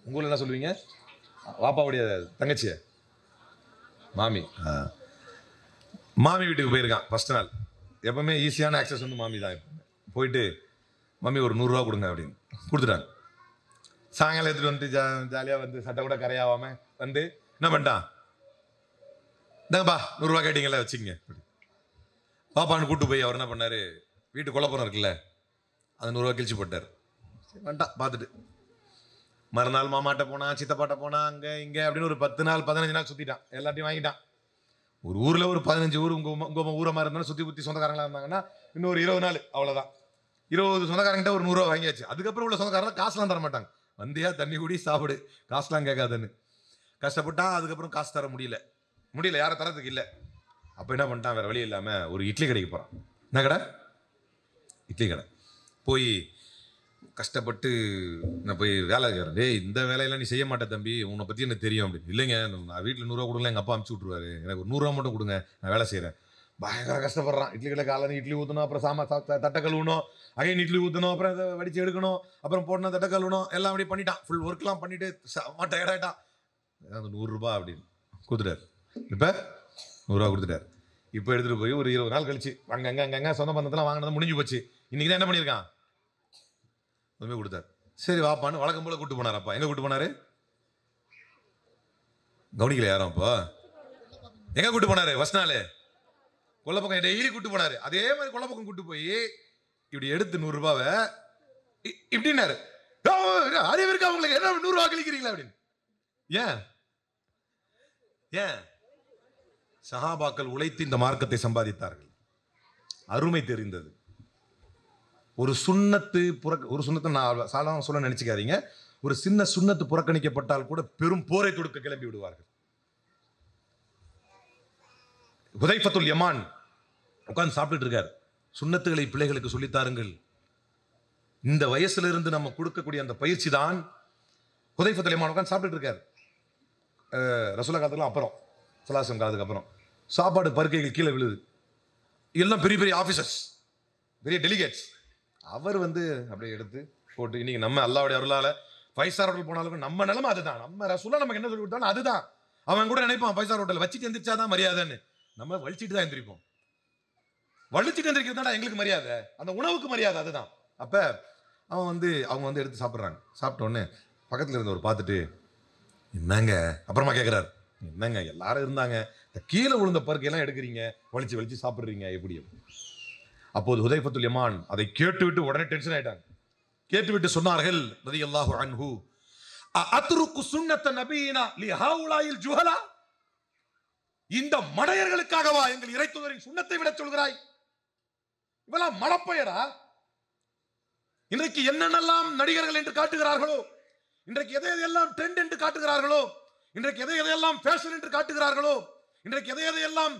உங்களை என்ன சொல்லுவீங்க? வாப்பாவுடைய தங்கச்சிய மாமி. மாமி வீட்டுக்கு போயிருக்கான் ஃபர்ஸ்ட் நாள். எப்பவுமே ஈஸியான ஆக்சஸ் வந்து மாமி தான். போயிட்டு மாமி ஒரு 100 ரூபா கொடுங்க அப்படின்னு கொடுத்துட்டாங்க. சாயங்காலம் எடுத்துட்டு வந்து ஜாலியாக வந்து சட்டை கூட கரையாவாம வந்து என்ன பண்ணிட்டான், இந்தாங்கப்பா 100 ரூபா கேட்டீங்களா வச்சுக்கங்க. பாப்பான்னு கூப்பிட்டு போய் அவர் என்ன பண்ணாரு, வீட்டு குழப்பம் இருக்குல்ல, அது 100 ரூபா கிழிச்சு போட்டார். வந்துட்டான் பார்த்துட்டு. மறுநாள் மாமாட்ட போனா, சித்தப்பாட்ட போனா, அங்கே இங்கே அப்படின்னு ஒரு 10 நாள் 15 நாள் சுற்றிட்டான், எல்லாத்தையும் வாங்கிட்டான். ஒரு ஊரில் ஒரு 15 ஊர் உங்கள் ஊரை மாதிரி இருந்தாலும் சுற்றி புற்றி சொந்தக்காரங்களாக இருந்தாங்கன்னா இன்னொரு 20 நாள் அவ்வளோதான். 20 சொந்தக்காரங்கிட்ட ஒரு 100 ரூபா வாங்கியாச்சு. அதுக்கப்புறம் உள்ள சொந்தக்காரங்க காசுலாம் தர மாட்டாங்க, வந்தியா தண்ணி குடி சாப்பிடு, காசுலாம் கேட்காதுன்னு. கஷ்டப்பட்டா அதுக்கப்புறம் காசு தர முடியல, யாரை தரத்துக்கு இல்லை. அப்போ என்ன பண்ணிட்டான், வேறு வழி இல்லாமல் ஒரு இட்லி கடைக்கு போகிறான். என்ன கடை? இட்லி கடை. போய் கஷ்டப்பட்டு நான் போய் வேலை கேட்குறேன். டேய் இந்த வேலையெல்லாம் நீ செய்ய மாட்டேன் தம்பி, உன்னை பற்றி எனக்கு தெரியும் அப்படின்னு. இல்லைங்க நான் வீட்டில் 100 ரூபா கொடுக்கல, எங்கள் அப்பா அனுப்பிச்சி விட்ருவாரு, எனக்கு ஒரு 100 ரூபா மட்டும் கொடுங்க, நான் வேலை செய்கிறேன். பயங்கர கஷ்டப்படுறான். இட்லி கடை காலையில் இட்லி ஊற்றணும், அப்புறம் தட்டை கழுவணும், அகைன் இட்லி ஊற்றணும், அப்புறம் அதை வடித்து எடுக்கணும், அப்புறம் போடணும், தட்டை கழுவணும், எல்லாம் அப்படி பண்ணிட்டான். ஃபுல் ஒர்க்லாம் பண்ணிட்டு டயர்டாயிட்டான். அந்த 100 ரூபா அப்படின்னு கொடுத்துட்டார். இப்போ 100 ரூபா கொடுத்துட்டார். இப்போ எடுத்துட்டு போய் ஒரு 20 நாள் கழிச்சு அங்கங்க சொந்த பந்தத்தெல்லாம் வாங்கினது முடிஞ்சு போச்சு. இன்னைக்கு தான் என்ன பண்ணியிருக்கான், போய் கொடுத்தாரு. சரி வாப்பான்னு வழக்கம் போல கூட்டு போனார். அப்பா எங்க கூட்டு போனாரு, கவனிக்கல யாரும். அப்போ எங்க கூட்டு போனாரு, ஃபர்ஸ்ட் நாள் கொல்லப்பக்கம் டெய்லி கூட்டு போனாரு. அதே மாதிரி கொல்லப்பக்கம் கூட்டு போய் இப்படி எடுத்து 100 ரூபாவை இப்படின்னாரு, அறிவு இருக்கு அவங்களுக்கு, என்ன 100 ரூபா கழிக்கிறீங்களா அப்படின்னு. ஏன் ஏன் சஹாபாக்கள் உழைத்து இந்த மார்க்கத்தை சம்பாதித்தார்கள், அருமை தெரிந்தது. ஒரு சுண்ணத்து ஒரு சுண்ணத்தை நான் சாதாரண சொல்ல நினைச்சுக்காதீங்க, ஒரு சின்ன சுண்ணத்து புறக்கணிக்கப்பட்டால் கூட பெரும் போரை தொடுக்க கிளம்பி விடுவார்கள். ஹுதைஃபத்துல் யமான் உட்கார்ந்து சாப்பிட்டுட்டு இருக்கார். சுண்ணத்துகளை பிள்ளைகளுக்கு சொல்லித்தாருங்கள். இந்த வயசுல இருந்து நம்ம கொடுக்கக்கூடிய அந்த பயிற்சி தான். ஹுதைஃபத்துல் யமான் உட்கார்ந்து சாப்பிட்டுட்டு இருக்கார். ரசூலுல்லாஹ் காலத்துக்கு அப்புறம், ஸல்லல்லாஹு காலத்துக்கு அப்புறம் சாப்பாடு பருக்கைகள் கீழே விழுது. எல்லாம் பெரிய பெரிய ஆஃபீஸர்ஸ், பெரிய டெலிகேட்ஸ். அவர் அப்படியே எடுத்து போட்டு, இன்னைக்கு நம்ம அல்லாஹ்வுடைய அருளால 5 ஸ்டார் ஹோட்டல் போனாலும் நம்ம நிலைமை அதுதான். நம்ம ரசூலுல்லாஹ் நமக்கு என்ன சொல்லி கொடுத்தாலும் அதுதான். அவன் கூட நினைப்பான் 5 ஸ்டார் ஹோட்டல் வச்சுட்டு எந்திரிச்சாதான் மரியாதைன்னு. நம்ம வலிச்சிட்டு தான் எந்திரிப்போம். வலிச்சிட்டு எந்திரிக்கிறதுனா எங்களுக்கு மரியாதை, அந்த உணவுக்கு மரியாதை அதுதான். அப்ப அவங்க எடுத்து சாப்பிட்றாங்க. சாப்பிட்ட உடனே பக்கத்தில் இருந்தவர் பார்த்துட்டு, என்னங்க, அப்புறமா கேட்குறாரு, என்னங்க எல்லாரும் இருந்தாங்க, இந்த கீழே விழுந்த பருக்கையெல்லாம் எடுக்கிறீங்க, வலிச்சு வலிச்சு சாப்பிட்றீங்க எப்படி? அப்போது ஹுதைஃபத்துல் யமான் அதை கேட்டுவிட்டு உடனே டென்ஷன் ஆயிட்டாங்க. கேட்டுவிட்டு சொன்னார்கள் ரலியல்லாஹு அன்ஹு, அத்ருக்கு சுன்னத்த நபியினா லிஹாவுலாயில் ஜுஹலா, இந்த மடையர்களுக்காகவா எங்கள் இறைத்தூதரின் சுன்னத்தை விட சொல்கிறாய்? இவெல்லாம் மடப்பையடா. இன்றைக்கு என்னென்னலாம் நடிகர்கள் என்று காட்டுகிறார்களோ, இன்றைக்கு எதையெல்லாம் ட்ரெண்ட் என்று காட்டுகிறார்களோ, இன்றைக்கு எதையெல்லாம் ஃபேஷன் என்று காட்டுகிறார்களோ, இன்றைக்கு எதையெல்லாம்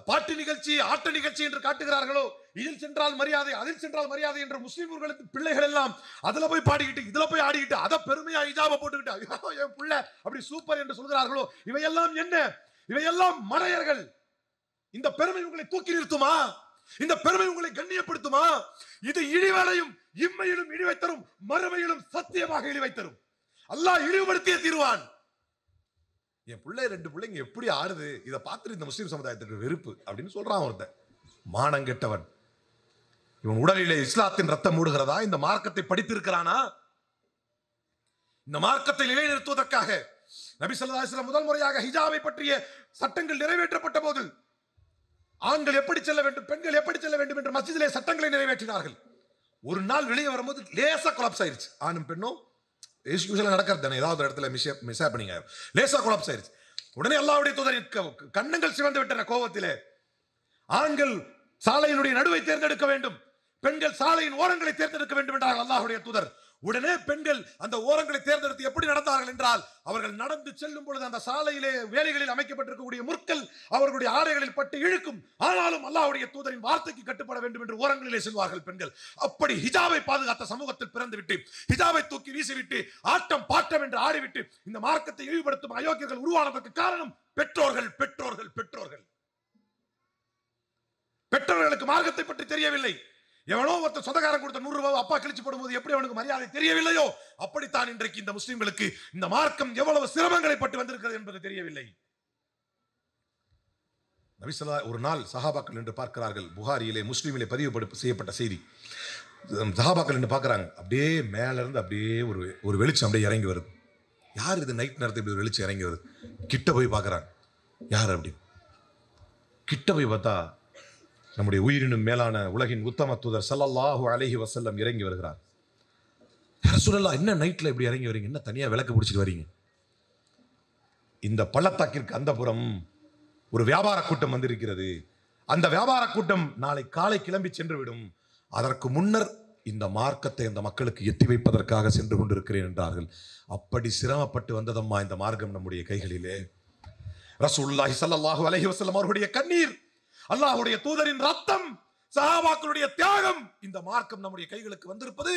பாட்டு நிகழ்ச்சி ஆட்ட நிகழ்ச்சி என்று காட்டுகிறார்களோ, இதில் சென்றால் மரியாதை அதில் சென்றால் மரியாதை என்ற முஸ்லிம்களுக்கு பிள்ளைகள் எல்லாம் அதுல போய் பாடிக்கிட்டு இதுல போய் ஆடிக்கிட்டு அதை பெருமையா ஹிஜாபை போட்டுக்கிட்டு என் பிள்ளை அப்படி சூப்பர் என்று சொல்கிறார்களோ, இவையெல்லாம் என்ன? இவையெல்லாம் மடையர்கள். இந்த பெருமை உங்களை தூக்கி நிறுத்துமா? இந்த பெருமை உங்களை கண்ணியப்படுத்துமா? இது இழிவடையும், இம்மையிலும் இழிவை தரும், மறுமையிலும் சத்தியமாக இழிவை தரும். அல்லாஹ் இழிவுபடுத்திய தீர்வான். என் பிள்ளை 2 பிள்ளைங்க எப்படி ஆடுது, இதை பார்த்துட்டு இந்த முஸ்லிம் சமுதாயத்துக்கு வெறுப்பு அப்படின்னு சொல்றான் ஒருத்தன். மானங்கெட்டவன். இவன் உடலிலே இஸ்லாத்தின் ரத்தம் மூடுகிறதா? இந்த மார்க்கத்தை படித்திருக்கிறானா? இந்த மார்க்கத்தை நிலைநிறுத்துவதற்காக நபி ஸல்லல்லாஹு அலைஹி வஸல்லம் முதல் முறையாக ஹிஜாபை பற்றிய சட்டங்கள் நிறைவேற்றப்பட்ட போது ஆண்கள் எப்படி செல்ல வேண்டும், பெண்கள் எப்படி செல்ல வேண்டும் என்று மஸ்ஜிதிலே சட்டங்களை நிறைவேற்றினார்கள். ஒரு நாள் வெளியே வரும்போது லேசா கொலாப்ஸ் ஆயிருச்சு. ஆணும் பெண்ணும் யூசுவலா நடக்கிறது தானே, ஏதாவது இடத்துல மிஸ் ஹேப்பனிங் ஆகும், லேசா கொலாப்ஸ் ஆயிருச்சு. உடனே அல்லாஹ்வுடைய தூதரின் கண்ணங்கள் சிவந்து விட்டன கோபத்திலே. ஆண்கள் சாலையினுடைய நடுவை தேர்ந்தெடுக்க வேண்டும், பெண்கள் சாலையின் ஓரங்களை தேர்ந்தெடுக்க வேண்டும் என்றார்கள் அல்லாஹ்வுடைய தூதர். உடனே பெண்கள் அந்த ஓரங்களை தேர்ந்தெடுத்து எப்படி நடந்தார்கள் என்றால், அவர்கள் நடந்து செல்லும் பொழுது அந்த சாலையிலே வேலைகளில் அமைக்கப்பட்டிருக்கக்கூடிய முற்கள் அவர்களுடைய ஆடைகளில் பட்டு இழுக்கும். ஆனாலும் அல்லாஹ்வுடைய தூதரின் வார்த்தைக்கு கட்டுப்பட வேண்டும் என்று ஓரங்களிலே செல்வார்கள் பெண்கள். அப்படி ஹிஜாபை பாதுகாத்த சமூகத்தில் பிறந்துவிட்டு, ஹிஜாபை தூக்கி வீசிவிட்டு, ஆட்டம் பாட்டம் என்று ஆடிவிட்டு இந்த மார்க்கத்தை இழிவுபடுத்தும் அயோக்கியர்கள் உருவானதற்கு காரணம் பெற்றோர்கள். பெற்றோர்கள் பெற்றோர்கள் பெற்றோர்களுக்கு மார்க்கத்தை பற்றி தெரியவில்லை. எவனோ ஒருத்தர் சொந்தக்காரன் கொடுத்த 100 ரூபாய் அப்பா கிழிச்சு போடும்போது எப்படி அவனுக்கு மரியாதை தெரியவில்லையோ, அப்படித்தான் இன்றைக்கு இந்த முஸ்லிம்களுக்கு இந்த மார்க்கம் எவ்வளவு சிரமங்களை பட்டு வந்திருக்கிறது என்பது தெரியவில்லை. நபி ஸல்லல்லாஹு ஒரு நாள் சஹாபாக்கள் என்று பார்க்கிறார்கள். புகாரியிலே முஸ்லிமிலே பதிவு செய்யப்பட்ட செய்தி. சஹாபாக்கள் என்று பார்க்கறாங்க. அப்படியே மேல இருந்து அப்படியே ஒரு வெளிச்சம் அப்படியே இறங்கி வருது. யார் இது நைட் நேரத்தில் இப்படி ஒரு வெளிச்சம் இறங்கி வருது? கிட்ட போய் பார்க்கறாங்க. யார் அப்படி? கிட்ட போய் பார்த்தா நம்முடைய உயிரினும் மேலான உலகின் உத்தம தூதர் ஸல்லல்லாஹு அலைஹி வஸல்லம் இறங்கி வருகிறார். யா ரசூலல்லாஹ், என்ன நைட்ல இப்படி இறங்கி வரீங்க? என்ன தனியா விளக்கு பிடிச்சிட்டு வரீங்க? இந்த பள்ளத்தாக்கிற்கு அந்தப்புறம் ஒரு வியாபார கூட்டம் வந்திருக்கிறது. அந்த வியாபார கூட்டம் நாளை காலை கிளம்பி சென்று விடும். அதற்கு முன்னர் இந்த மார்க்கத்தை அந்த மக்களுக்கு எத்தி வைப்பதற்காக சென்று கொண்டிருக்கிறேன் என்றார்கள். அப்படி சிரமப்பட்டு வந்ததம்மா இந்த மார்க்கம் நம்முடைய கைகளிலே. ரசூலுல்லாஹி ஸல்லல்லாஹு அலைஹி வஸல்லம் அவருடைய கண்ணீர், அல்லாஹ்வுடைய தூதரின் ரத்தம், சஹாபாக்களுடைய தியாகம், இந்த மார்க்கம் நம்முடைய கைகளுக்கு வந்திருப்பது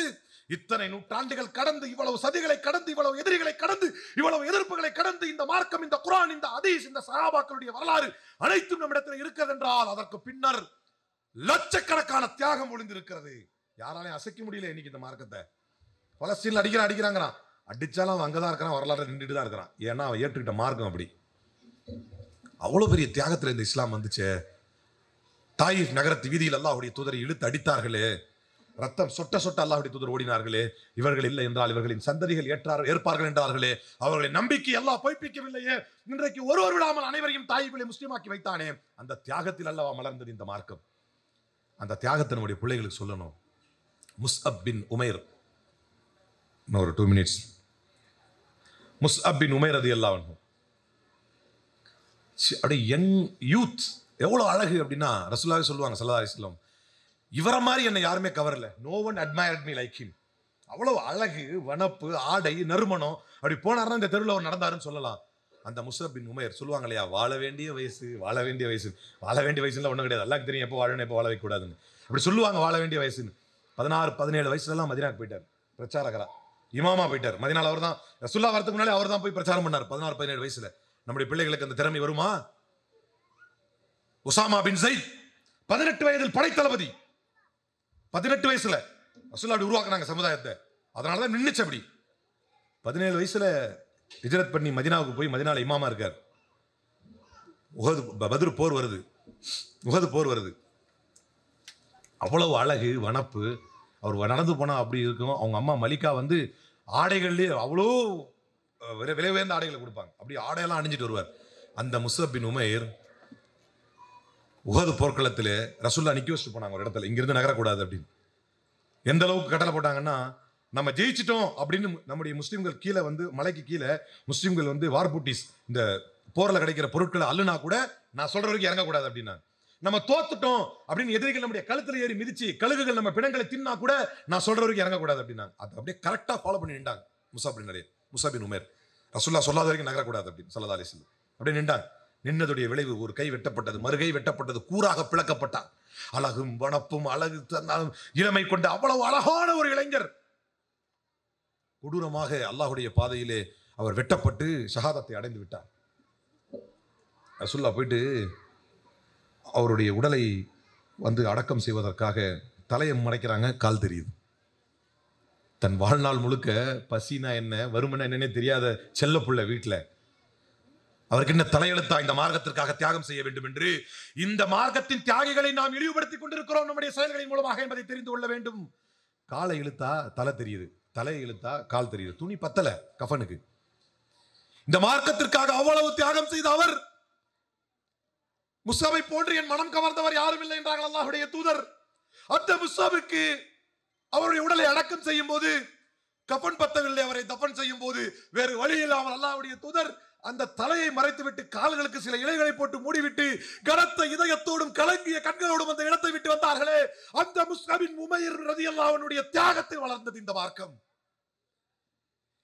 இத்தனை நூற்றாண்டுகள் கடந்து, இவ்வளவு சதிகளை கடந்து, இவ்வளவு எதிரிகளை கடந்து, இவ்வளவு எதிர்ப்புகளை கடந்து இந்த மார்க்கம், இந்த குர்ஆன், இந்த ஹதீஸ், இந்த சஹாபாக்களுடைய வரலாறு அனைத்தும் நம்மிடத்தில் இருக்கிறது என்றால் அதற்கு பின்னர் லட்சக்கணக்கான தியாகம் ஒளிந்திருக்கிறது. யாராலையும் அசைக்க முடியல இன்னைக்கு இந்த மார்க்கத்தை. பலஸ்தீன்ல அடிக்கிறாங்கிறான், அடிச்சாலும் அவன் அங்கதான் இருக்கிறான், வரலாறு நின்றுட்டு தான் இருக்கிறான். ஏன்னா அவன் ஏற்றுக்கிட்ட மார்க்கம் அப்படி. அவ்வளவு பெரிய தியாகத்துல இந்த இஸ்லாம் வந்துச்சே. தாயிஃப் நகரத்து வீதியில் அல்லாஹ்வுடைய தூதரை இழுத்து அடித்தார்களே, ரத்தம் சொட்ட சொட்ட அல்லாஹ்வுடைய தூதர் ஓடினார்களே, இவர்கள் இல்லை என்றால் இவர்களின் சந்ததிகள் ஏற்பார்கள் என்றார்களே, அவர்களின் நம்பிக்கை அல்லாஹ் பொய்ப்பிக்கவில்லையே, இன்றைக்கு ஒருவர் விடாமல் அனைவரையும் தாயிஃபிலே முஸ்லிமாக்கி வைத்தானே, அந்த தியாகத்தில் அல்லவா மலர்ந்தது இந்த மார்க்கம். அந்த தியாகத்தை நம்முடைய பிள்ளைகளுக்கு சொல்லணும். முஸ்அப் பின் உமைர், இன்னொரு 2 minutes. முஸ்அப் பின் உமைர் ரலியல்லாஹு அன்ஹு, அப்படியே யங் யூத், எவ்வளவு அழகு அப்படின்னா ரசூலுல்லாஹி சொல்லுவாங்க ஸல்லல்லாஹு அலைஹி வஸல்லம், இவரை மாதிரி என்னை யாருமே கவரல. No one admired me like him. அவ்வளவு அழகு, வனப்பு, ஆடை, நறுமணம். அப்படி போனாருன்னா இந்த தெருவில் அவர் நடந்தாருன்னு சொல்லலாம். அந்த முஸ்அப் பின் உமைர் சொல்லுவாங்க இல்லையா, வாழ வேண்டிய வயசு, வாழ வேண்டிய வயசு. வாழ வேண்டிய வயசுல ஒன்றும் கிடையாது, எல்லாருக்கும் தெரியும் எப்போ வாழணும் எப்போ வாழ வைக்கக்கூடாதுன்னு. அப்படி சொல்லுவாங்க வாழ வேண்டிய வயசுன்னு. 16-17 வயசுலலாம் மதீனாக்கு போயிட்டார், பிரச்சாரகரா இமாமா போயிட்டார். மதீனால அவர் தான் ரசூலுல்லாஹ் வரதுக்கு முன்னாடி அவர் தான் போய் பிரச்சாரம் பண்ணார் 16-17 வயசுல. நம்முடைய பிள்ளைகளுக்கு அந்த திறமை வருமா? உசாமா பின் ஸைத் 18 வயதில் படைத்தளபதி, 18 வயசுல ரசூலுல்லாஹ் அப்படி உருவாக்குனாங்க சமுதாயத்தை. அதனாலதான் நின்னுச்சு அப்படி. 17 வயசுல ஹிஜ்ரத் பண்ணி மதீனாவுக்கு போய் மதீனால இமாமா இருக்கார். பத்ர் போர் வருது, உஹது போர் வருது. அவ்வளவு அழகு, வனப்பு. அவர் நடந்து போனா அப்படி இருக்கும். அவங்க அம்மா மலிகா வந்து ஆடைகள்லேயே அவ்வளோ விலை உயர்ந்த ஆடைகளை கொடுப்பாங்க. அப்படி ஆடையெல்லாம் அணிஞ்சிட்டு வருவார். அந்த முஸ்அப் பின் உமைர் உஹது போர்க்களத்தில் ரசூலுல்லாஹ் நிக்க வச்சுட்டு போனாங்க ஒரு இடத்துல, இங்கிருந்து நகரக்கூடாது அப்படின்னு. எந்த அளவுக்கு கட்டளை போட்டாங்கன்னா, நம்ம ஜெயிச்சிட்டோம் அப்படின்னு நம்முடைய முஸ்லீம்கள் கீழே வந்து மலைக்கு கீழே முஸ்லீம்கள் வந்து வார்பூட்டிஸ் இந்த போரில் கிடைக்கிற பொருட்களை அள்ளுனா கூட நான் சொல்ற வரைக்கும் இறங்கக்கூடாது அப்படின்னா, நம்ம தோத்துட்டோம் அப்படின்னு எதிரிகள் நம்முடைய கழுத்துல ஏறி மிதிச்சு கழுகுகள் நம்ம பிணங்களை தின்னா கூட நான் சொல்ற வரைக்கும் இறங்கக்கூடாது அப்படின்னா, அது அப்படியே கரெக்டாக ஃபாலோ பண்ணி நின்றாங்க முஸ்அப் பின் உமைர். ரசூலுல்லாஹ் சொல்லாத வரைக்கும் நகரக்கூடாது அப்படின்னு ஸல்லல்லாஹு அலைஹி வஸல்லம் அப்படியே நின்றாங்க. நின்னதுடைய விளைவு ஒரு கை வெட்டப்பட்டது, மறுகை வெட்டப்பட்டது, கூறாக பிளக்கப்பட்டார். அழகும் வனப்பும் அழகு இளமை கொண்ட அவ்வளவு அழகான ஒரு இளைஞர் கொடூரமாக அல்லாஹ்வுடைய பாதையிலே அவர் வெட்டப்பட்டு ஷஹாதத்தை அடைந்து விட்டார். ரசூலுல்லாஹ் போயிட்டு அவருடைய உடலை வந்து அடக்கம் செய்வதற்காக தலையை மறைக்கிறாங்க, கால் தெரியுது. தன் வாழ்நாள் முழுக்க பசினா என்ன, வறுமனா என்னன்னே தெரியாத செல்ல புள்ள வீட்டில் அவருக்கு என்ன தலையெழுத்தா இந்த மார்க்கத்திற்காக தியாகம் செய்ய வேண்டும் என்று. இந்த மார்க்கத்தின் தியாகிகளை நாம் இழிவுபடுத்திக் கொண்டிருக்கிறோம் நம்முடைய செயல்களின் மூலமாக என்பதை தெரிந்து கொள்ள வேண்டும். காலை இழுத்தா தலை தெரியுது, தலை இழுத்தா கால் தெரியுது. துணி பத்தல கஃபனுக்கு. இந்த மார்க்கத்திற்காக அவ்வளவு தியாகம் செய்த அவர், முஸ்அபை போன்று என் மனம் கவர்ந்தவர் யாரும் இல்லை என்றார்கள் அல்லாஹ்வுடைய தூதர். அந்த முஸ்அபுக்கு அவருடைய உடலை அடக்கம் செய்யும் போது கஃபன் பத்தவில்லை. அவரை தஃபன் செய்யும் போது வேறு வழி இல்லாமல் அல்லாஹ்வுடைய தூதர் அந்த தலையை மறைத்துவிட்டு கால்களுக்கு சில இலைகளை போட்டு மூடிவிட்டு கனத்த இதயத்தோடும் கலங்கிய கண்களோடும் அந்த இடத்தை விட்டு வந்தார்களே, அந்த முஸ்அப் பின் உமைர் ரலியல்லாஹு அன்ஹுடைய தியாகத்தில் வளர்ந்தது இந்த மார்க்கம்.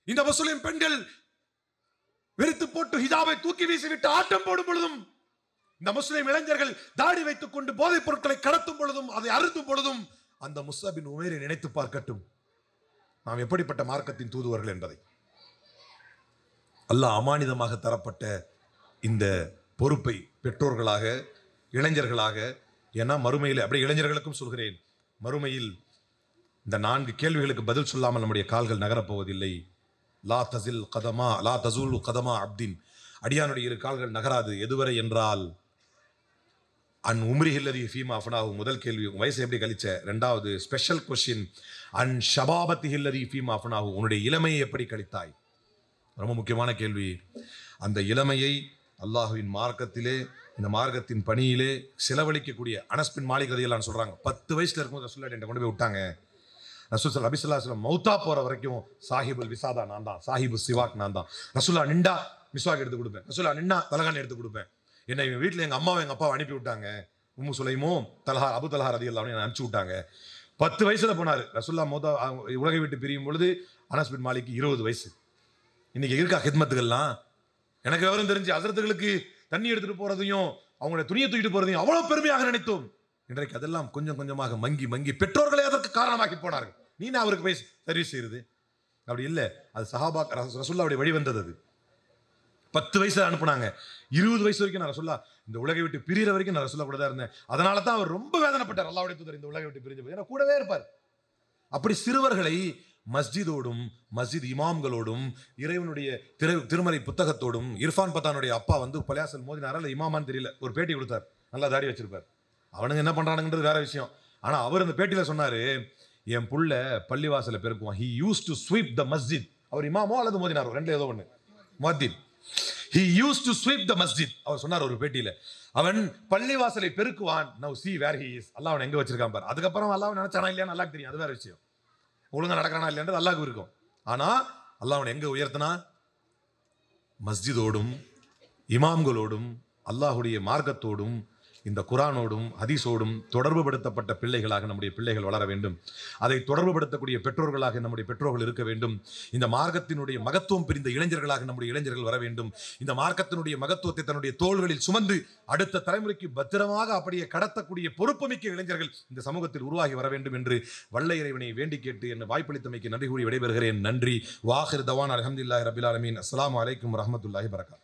இந்த முஸ்லிம் பெண்கள் வெறுத்து போட்டு ஹிஜாபை தூக்கி வீசிவிட்டு ஆட்டம் போடும் பொழுதும், இந்த முஸ்லிம் இளைஞர்கள் தாடி வைத்துக் கொண்டு போதைப் பொருட்களை கடத்தும் பொழுதும், அதை அருந்தும் பொழுதும், அந்த முஸ்அப் பின் உமைரை நினைத்து பார்க்கட்டும் நாம் எப்படிப்பட்ட மார்க்கத்தின் தூதுவர்கள் என்பதை. அல்லாஹ் அமானிதமாக தரப்பட்ட இந்த பொறுப்பை பெற்றோர்களாக, இளைஞர்களாக, ஏன்னா மறுமையில் அப்படியே இளைஞர்களுக்கும் சொல்கிறேன், மறுமையில் இந்த 4 கேள்விகளுக்கு பதில் சொல்லாமல் நம்முடைய கால்கள் நகரப்போவதில்லை. லா தஸூலு கதமா அப்தின், அடியானுடைய 2 கால்கள் நகராது. எதுவரை என்றால் அன் உம்ரிஹில்லதி ஃபீமா அஃபனாஹு, முதல் கேள்வி உன் வயசை எப்படி கழிச்ச. 2வது ஸ்பெஷல் கொஸ்டின் அன் ஷபாபத்திஹில்லதி ஃபீமா அஃபனாஹு, உன்னுடைய இளமையை எப்படி கழித்தாய். ரொம்ப முக்கியமான கேள்வி. அந்த இளமையை அல்லாஹ்வின் மார்க்கத்திலே, இந்த மார்க்கத்தின் பணியிலே செலவழிக்கக்கூடிய அனஸ் பின் மாலிக் ரலியல்லாஹு அன்ஹு சொல்றாங்க, 10 வயசுல இருக்கும்போது ரசூலுல்லாஹ் என்கிட்ட கொண்டு போய் விட்டாங்க. ரசூல் நபி ஸல்லல்லாஹு அலைஹி வஸல்லம் மௌத்தா போற வரைக்கும் சாஹிபுல் விசாதா நான் தான், சாஹிபு சிவாக் நான் தான். ரசூலுல்லாஹ் நின்றா மிஸ்வாக் எடுத்து கொடுப்பேன், ரசூலுல்லாஹ் நின்னா தலகாணி எடுத்து கொடுப்பேன். என்னை வீட்டில் எங்கள் அம்மாவை எங்கள் அப்பாவை அனுப்பி விட்டாங்க. உம்மு சுலைமோ அபு தல்ஹா ரலியல்லாஹு அன்ஹு அனுப்பிச்சு விட்டாங்க. 10 வயசுல போனார் ரசூலுல்லாஹ் மௌத்தா உலகை விட்டு பிரியும் பொழுது. அனஸ் பின் மாலிக் 20 வயசு. இன்னைக்கு இருக்கா ஹித்மத்துகள்லாம்? எனக்கு விவரம் தெரிஞ்சு ஹஸரத்துகளுக்கு தண்ணி எடுத்துட்டு போறதையும் அவங்களோட துணியை தூக்கிட்டு போறதையும் அவ்வளவு பெருமையாக நினைத்தோம். இன்றைக்கு அதெல்லாம் கொஞ்சம் கொஞ்சமாக மங்கி மங்கி பெற்றோர்களே அதற்கு காரணமாக்கி போனார்கள். நீ நான் அவருக்கு போய் சர்வீஸ் செய்யுது அப்படி இல்லை. அது சஹாபா ரசூலுல்லாஹ்வுடைய வழி வந்தது. அது 10 வயசுல அனுப்புனாங்க. 20 வயசு வரைக்கும் நான் ரசூலுல்லாஹ் இந்த உலகை விட்டு பிரிகிற வரைக்கும் நான் ரசூலுல்லாஹ் கூட தான் இருந்தேன். அதனால தான் அவர் ரொம்ப வேதனைப்பட்டார். அல்லாஹ்வுடைய தூதர் இந்த உலகை விட்டு பிரிஞ்ச போது ஏன்னா கூடவே இருப்பார். அப்படி சிறுவர்களை மஸ்ஜிதோடும், மஸ்ஜித் இமாம்களோடும், இறைவனுடைய திருமறை புத்தகத்தோடும், இர்ஃபான் பத்தானுடைய அப்பா வந்து பலியாசல் மோதினாரா இல்லை இமாமான்னு தெரியல, ஒரு பேட்டி கொடுத்தார். நல்லா தாடி வச்சிருப்பார். அவனுங்க என்ன பண்றானுங்கிறது வேற விஷயம். ஆனா அவர் அந்த பேட்டியில சொன்னாரு, என் புள்ள பள்ளிவாசல பெருக்குவான். he used to sweep the masjid. அவர் இமாமோ அல்லது மோதினாரோ ரெண்டுல ஏதோ ஒண்ணு. முஅத்தின். he used to sweep the masjid. அவர் சொன்னார் ஒரு பேட்டியில, அவன் பள்ளிவாசலை பெருக்குவான். now see where he is. அல்லாஹ் அவன் எங்க வச்சிருக்கான் பாரு. அதுக்கப்புறம் அல்லாஹ் நினைச்சானா இல்லையான்னு அல்லாஹ்க்கு தெரியும், அது வேற விஷயம். ஒழுங்கா நடக்கிறானா இல்லையான்றது அல்லாஹ்க்கு இருக்கும். ஆனா அல்லாஹ் அவனை எங்க உயர்த்தினா? மஸ்ஜிதோடும் இமாம்களோடும் அல்லாஹுடைய மார்க்கத்தோடும் இந்த குரானோடும் ஹதீஸோடும் தொடர்புபடுத்தப்பட்ட பிள்ளைகளாக நம்முடைய பிள்ளைகள் வளர வேண்டும். அதை தொடர்புபடுத்தக்கூடிய பெற்றோர்களாக நம்முடைய பெற்றோர்கள் இருக்க வேண்டும். இந்த மார்க்கத்தினுடைய மகத்துவம் பிரிந்த இளைஞர்களாக நம்முடைய இளைஞர்கள் வர வேண்டும். இந்த மார்க்கத்தினுடைய மகத்துவத்தை தன்னுடைய தோள்களில் சுமந்து அடுத்த தலைமுறைக்கு பத்திரமாக அப்படியே கடத்தக்கூடிய பொறுப்புமிக்க இளைஞர்கள் இந்த சமூகத்தில் உருவாகி வர வேண்டும் என்று வல்ல இறைவனை வேண்டி கேட்டு என்ன வாய்ப்பளித்தமைக்கு நன்றி கூறி விடைபெறுகிறேன். நன்றி. வாஹிர் தவான் அல்ஹம்துலில்லாஹி ரப்பில் ஆலமீன். அஸ்ஸலாமு அலைக்கும் வரஹ்மத்துல்லாஹி வபரகாத்துஹு.